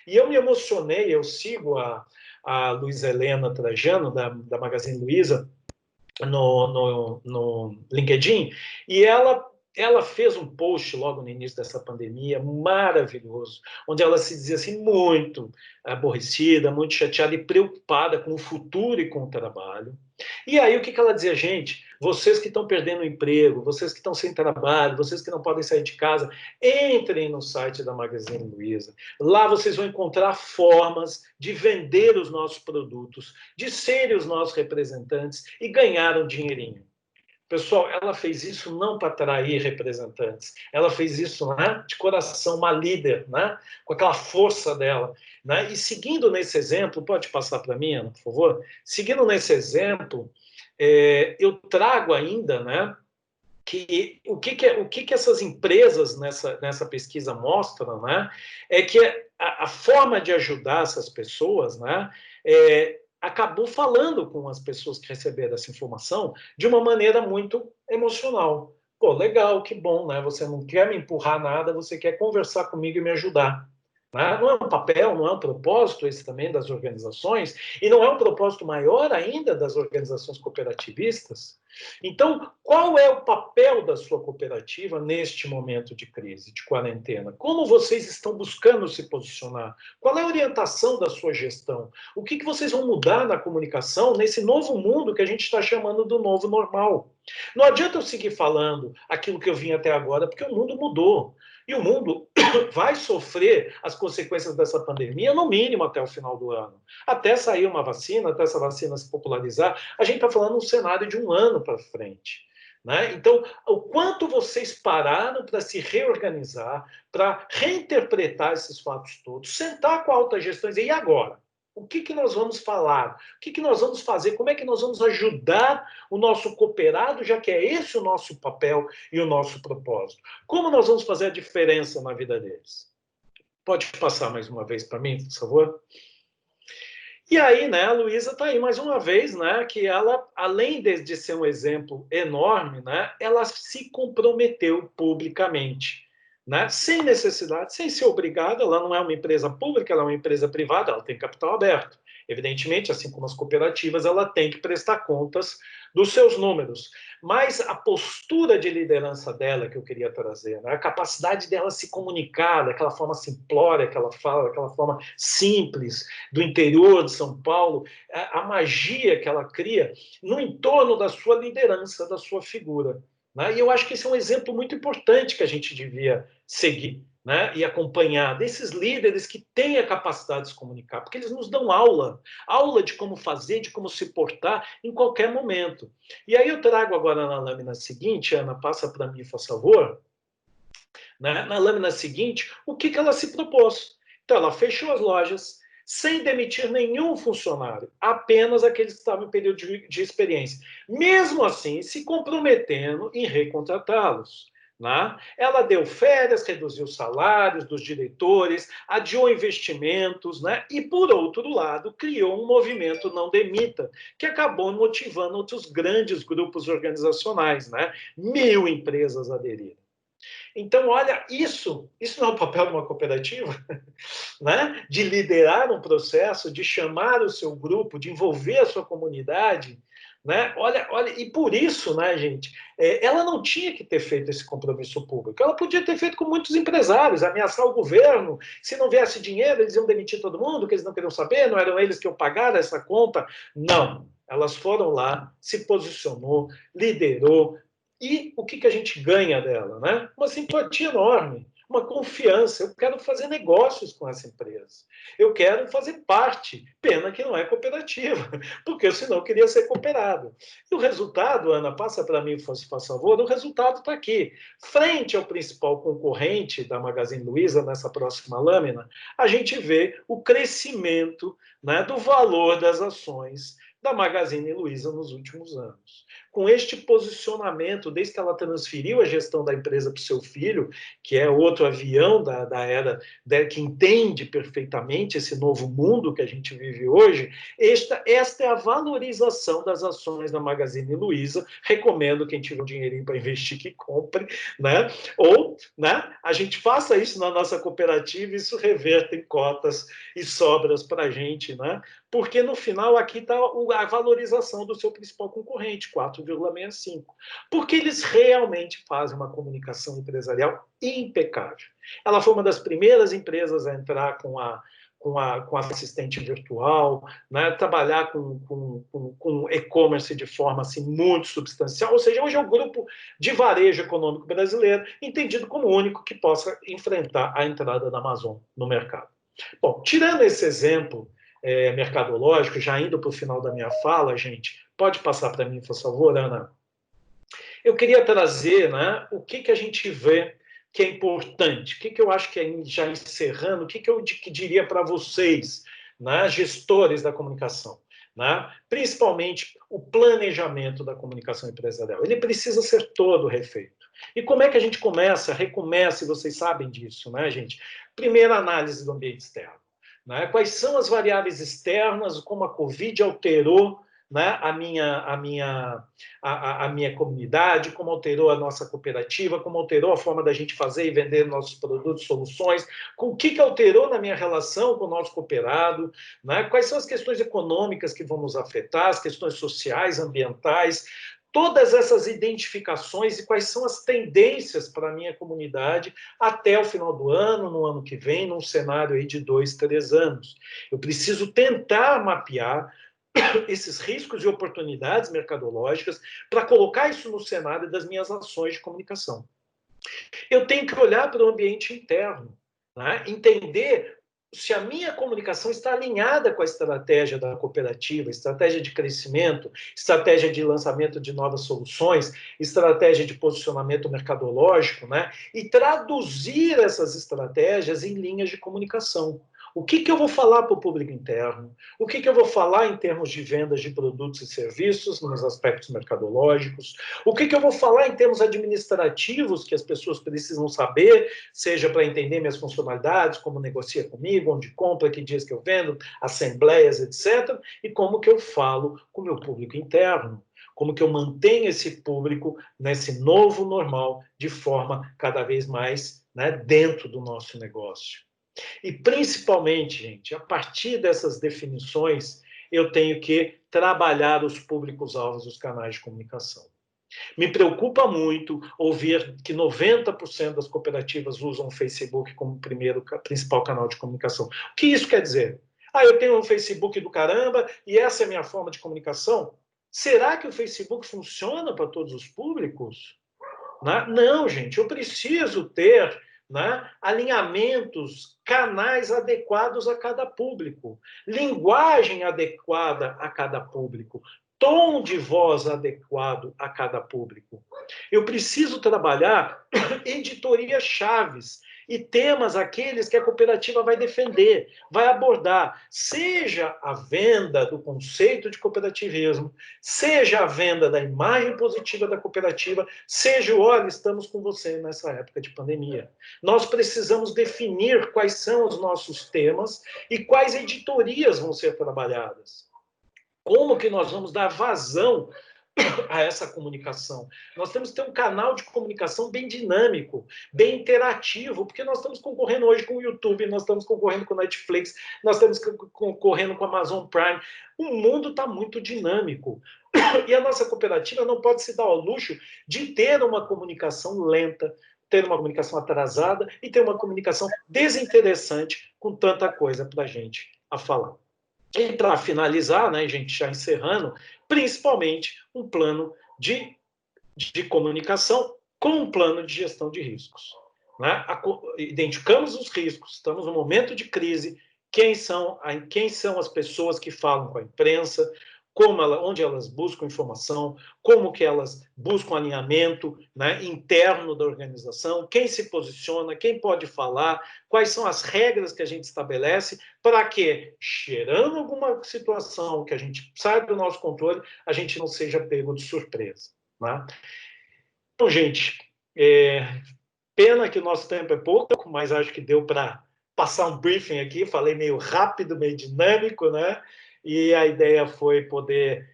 E eu me emocionei, eu sigo a Luiza Helena Trajano, da Magazine Luiza, no LinkedIn, e ela fez um post logo no início dessa pandemia, maravilhoso, onde ela se dizia assim, muito aborrecida, muito chateada e preocupada com o futuro e com o trabalho. E aí o que ela dizia? Gente, vocês que estão perdendo o emprego, vocês que estão sem trabalho, vocês que não podem sair de casa, entrem no site da Magazine Luiza. Lá vocês vão encontrar formas de vender os nossos produtos, de serem os nossos representantes e ganhar um dinheirinho. Pessoal, ela fez isso não para atrair representantes, ela fez isso, né, de coração, uma líder, né, com aquela força dela. Né, e seguindo nesse exemplo, pode passar para mim, Ana, por favor? Seguindo nesse exemplo, eu trago ainda, né, que o que essas empresas nessa pesquisa mostram, né, é que a forma de ajudar essas pessoas, né, acabou falando com as pessoas que receberam essa informação de uma maneira muito emocional. Pô, legal, que bom, né? Você não quer me empurrar nada, você quer conversar comigo e me ajudar. Né? Não é um papel, não é um propósito esse também das organizações, e não é um propósito maior ainda das organizações cooperativistas? Então, qual é o papel da sua cooperativa neste momento de crise, de quarentena? Como vocês estão buscando se posicionar? Qual é a orientação da sua gestão? O que vocês vão mudar na comunicação nesse novo mundo que a gente está chamando do novo normal? Não adianta eu seguir falando aquilo que eu vim até agora, porque o mundo mudou. E o mundo vai sofrer as consequências dessa pandemia, no mínimo até o final do ano. Até sair uma vacina, até essa vacina se popularizar, a gente está falando um cenário de um ano para frente. Né? Então, o quanto vocês pararam para se reorganizar, para reinterpretar esses fatos todos, sentar com a alta gestão e dizer, e agora? O que nós vamos falar? O que nós vamos fazer? Como é que nós vamos ajudar o nosso cooperado, já que é esse o nosso papel e o nosso propósito? Como nós vamos fazer a diferença na vida deles? Pode passar mais uma vez para mim, por favor? E aí, né, a Luiza está aí mais uma vez, né, que ela, além de ser um exemplo enorme, né, ela se comprometeu publicamente. Né? Sem necessidade, sem ser obrigada, ela não é uma empresa pública, ela é uma empresa privada, ela tem capital aberto. Evidentemente, assim como as cooperativas, ela tem que prestar contas dos seus números. Mas a postura de liderança dela que eu queria trazer, né? A capacidade dela se comunicar, daquela forma simplória que ela fala, daquela forma simples, do interior de São Paulo, a magia que ela cria no entorno da sua liderança, da sua figura. Né? E eu acho que esse é um exemplo muito importante que a gente devia seguir, né? E acompanhar desses líderes que têm a capacidade de se comunicar, porque eles nos dão aula de como fazer, de como se portar em qualquer momento. E aí eu trago agora na lâmina seguinte, Ana, passa para mim, por favor, né? Na lâmina seguinte, o que ela se propôs. Então, ela fechou as lojas, sem demitir nenhum funcionário, apenas aqueles que estavam em período de experiência. Mesmo assim, se comprometendo em recontratá-los. Né? Ela deu férias, reduziu os salários dos diretores, adiou investimentos, né? E, por outro lado, criou um movimento Não Demita, que acabou motivando outros grandes grupos organizacionais. Né? 1000 empresas aderiram. Então, olha, isso não é o papel de uma cooperativa, né? De liderar um processo, de chamar o seu grupo, de envolver a sua comunidade, né? Olha, e por isso, né, gente, ela não tinha que ter feito esse compromisso público. Ela podia ter feito com muitos empresários, ameaçar o governo, se não viesse dinheiro, eles iam demitir todo mundo, que eles não queriam saber, não eram eles que iam pagar essa conta. Não, elas foram lá, se posicionou, liderou. E o que a gente ganha dela? Né? Uma simpatia enorme, uma confiança. Eu quero fazer negócios com essa empresa. Eu quero fazer parte. Pena que não é cooperativa, porque senão eu queria ser cooperado. E o resultado, Ana, passa para mim, por favor, o resultado está aqui. Frente ao principal concorrente da Magazine Luiza, nessa próxima lâmina, a gente vê o crescimento, né, do valor das ações da Magazine Luiza nos últimos anos. Com este posicionamento, desde que ela transferiu a gestão da empresa para o seu filho, que é outro avião da era, que entende perfeitamente esse novo mundo que a gente vive hoje, esta é a valorização das ações da Magazine Luiza. Recomendo quem tiver um dinheirinho para investir que compre, né? Ou, né, a gente faça isso na nossa cooperativa e isso reverta em cotas e sobras para a gente, né? Porque no final aqui está a valorização do seu principal concorrente, 4,65. Porque eles realmente fazem uma comunicação empresarial impecável. Ela foi uma das primeiras empresas a entrar com a assistente virtual, né? Trabalhar com e-commerce de forma assim, muito substancial, ou seja, hoje é o grupo de varejo econômico brasileiro, entendido como o único que possa enfrentar a entrada da Amazon no mercado. Bom, tirando esse exemplo mercadológico, já indo para o final da minha fala, gente, pode passar para mim, por favor, Ana? Eu queria trazer, né, o que a gente vê que é importante, o que eu acho que é, já encerrando, o que eu diria para vocês, né, gestores da comunicação, né, principalmente o planejamento da comunicação empresarial. Ele precisa ser todo refeito. E como é que a gente recomeça, e vocês sabem disso, né, gente? Primeira análise do ambiente externo. Né? Quais são as variáveis externas, como a Covid alterou, né, a minha comunidade, como alterou a nossa cooperativa, como alterou a forma da gente fazer e vender nossos produtos, soluções, o que alterou na minha relação com o nosso cooperado, né? Quais são as questões econômicas que vão nos afetar, as questões sociais, ambientais, todas essas identificações e quais são as tendências para a minha comunidade até o final do ano, no ano que vem, num cenário aí de 2, 3 anos. Eu preciso tentar mapear esses riscos e oportunidades mercadológicas para colocar isso no cenário das minhas ações de comunicação. Eu tenho que olhar para o ambiente interno, né? Entender se a minha comunicação está alinhada com a estratégia da cooperativa, estratégia de crescimento, estratégia de lançamento de novas soluções, estratégia de posicionamento mercadológico, né? E traduzir essas estratégias em linhas de comunicação. O que eu vou falar para o público interno? O que eu vou falar em termos de vendas de produtos e serviços, nos aspectos mercadológicos? O que eu vou falar em termos administrativos, que as pessoas precisam saber, seja para entender minhas funcionalidades, como negocia comigo, onde compra, que dias que eu vendo, assembleias, etc. E como que eu falo com o meu público interno? Como que eu mantenho esse público nesse novo normal de forma cada vez mais, né, dentro do nosso negócio? E, principalmente, gente, a partir dessas definições, eu tenho que trabalhar os públicos-alvos dos canais de comunicação. Me preocupa muito ouvir que 90% das cooperativas usam o Facebook como principal canal de comunicação. O que isso quer dizer? Eu tenho um Facebook do caramba e essa é a minha forma de comunicação? Será que o Facebook funciona para todos os públicos? Não, gente, eu preciso ter, né, alinhamentos, canais adequados a cada público, linguagem adequada a cada público, tom de voz adequado a cada público. Eu preciso trabalhar editorias chaves e temas aqueles que a cooperativa vai defender, vai abordar, seja a venda do conceito de cooperativismo, seja a venda da imagem positiva da cooperativa, seja olha, estamos com você nessa época de pandemia. Nós precisamos definir quais são os nossos temas e quais editorias vão ser trabalhadas. Como que nós vamos dar vazão a essa comunicação? Nós temos que ter um canal de comunicação bem dinâmico, bem interativo, porque nós estamos concorrendo hoje com o YouTube, nós estamos concorrendo com o Netflix, nós estamos concorrendo com a Amazon Prime. O mundo está muito dinâmico. E a nossa cooperativa não pode se dar ao luxo de ter uma comunicação lenta, ter uma comunicação atrasada e ter uma comunicação desinteressante com tanta coisa para a gente a falar. E para finalizar, né, gente, já encerrando, principalmente um plano de comunicação com um plano de gestão de riscos. né? Identificamos os riscos, estamos no momento de crise, quem são as pessoas que falam com a imprensa, onde elas buscam informação, como que elas buscam alinhamento, né, interno da organização, quem se posiciona, quem pode falar, quais são as regras que a gente estabelece para que, gerando alguma situação que a gente sai do nosso controle, a gente não seja pego de surpresa. Né? Então, gente, pena que o nosso tempo é pouco, mas acho que deu para passar um briefing aqui, falei meio rápido, meio dinâmico, né? E a ideia foi poder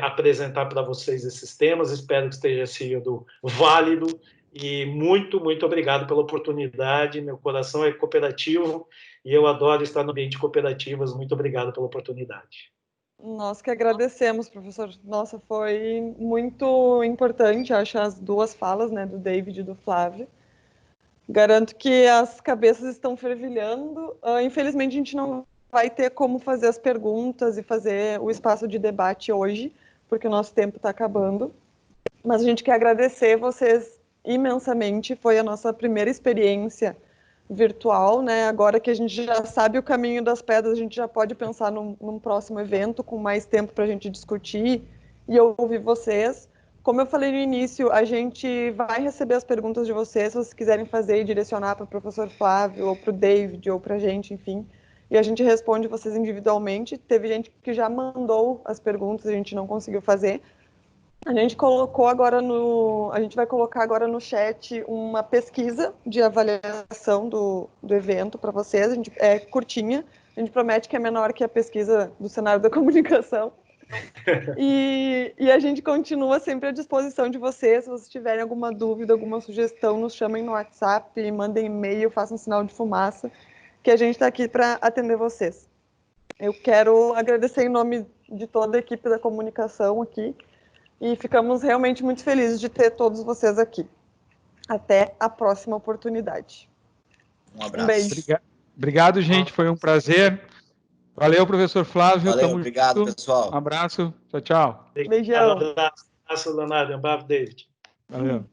apresentar para vocês esses temas, espero que esteja sido válido, e muito, muito obrigado pela oportunidade, meu coração é cooperativo, e eu adoro estar no ambiente de cooperativas, muito obrigado pela oportunidade. Nós que agradecemos, professor. Nossa, foi muito importante, acho, as duas falas, né, do David e do Flávio. Garanto que as cabeças estão fervilhando. Infelizmente, a gente não vai ter como fazer as perguntas e fazer o espaço de debate hoje, porque o nosso tempo está acabando. Mas a gente quer agradecer vocês imensamente. Foi a nossa primeira experiência virtual, né? Agora que a gente já sabe o caminho das pedras, a gente já pode pensar num próximo evento com mais tempo para a gente discutir e ouvir vocês. Como eu falei no início, a gente vai receber as perguntas de vocês, se vocês quiserem fazer e direcionar para o professor Flávio, ou para o David, ou para a gente, enfim. E a gente responde vocês individualmente. Teve gente que já mandou as perguntas, a gente não conseguiu fazer. A gente vai colocar agora no chat uma pesquisa de avaliação do evento para vocês. É curtinha, a gente promete que é menor que a pesquisa do cenário da comunicação. E a gente continua sempre à disposição de vocês. Se vocês tiverem alguma dúvida, alguma sugestão, nos chamem no WhatsApp, mandem e-mail, façam sinal de fumaça, que a gente está aqui para atender vocês. Eu quero agradecer em nome de toda a equipe da comunicação aqui e ficamos realmente muito felizes de ter todos vocês aqui. Até a próxima oportunidade. Um abraço. Um beijo. Obrigado, gente. Foi um prazer. Valeu, professor Flávio. Valeu, Tamo obrigado, junto. pessoal. Um abraço. Tchau, tchau. Obrigado, Beijão. um abraço, Leonardo, um abraço, David. Valeu.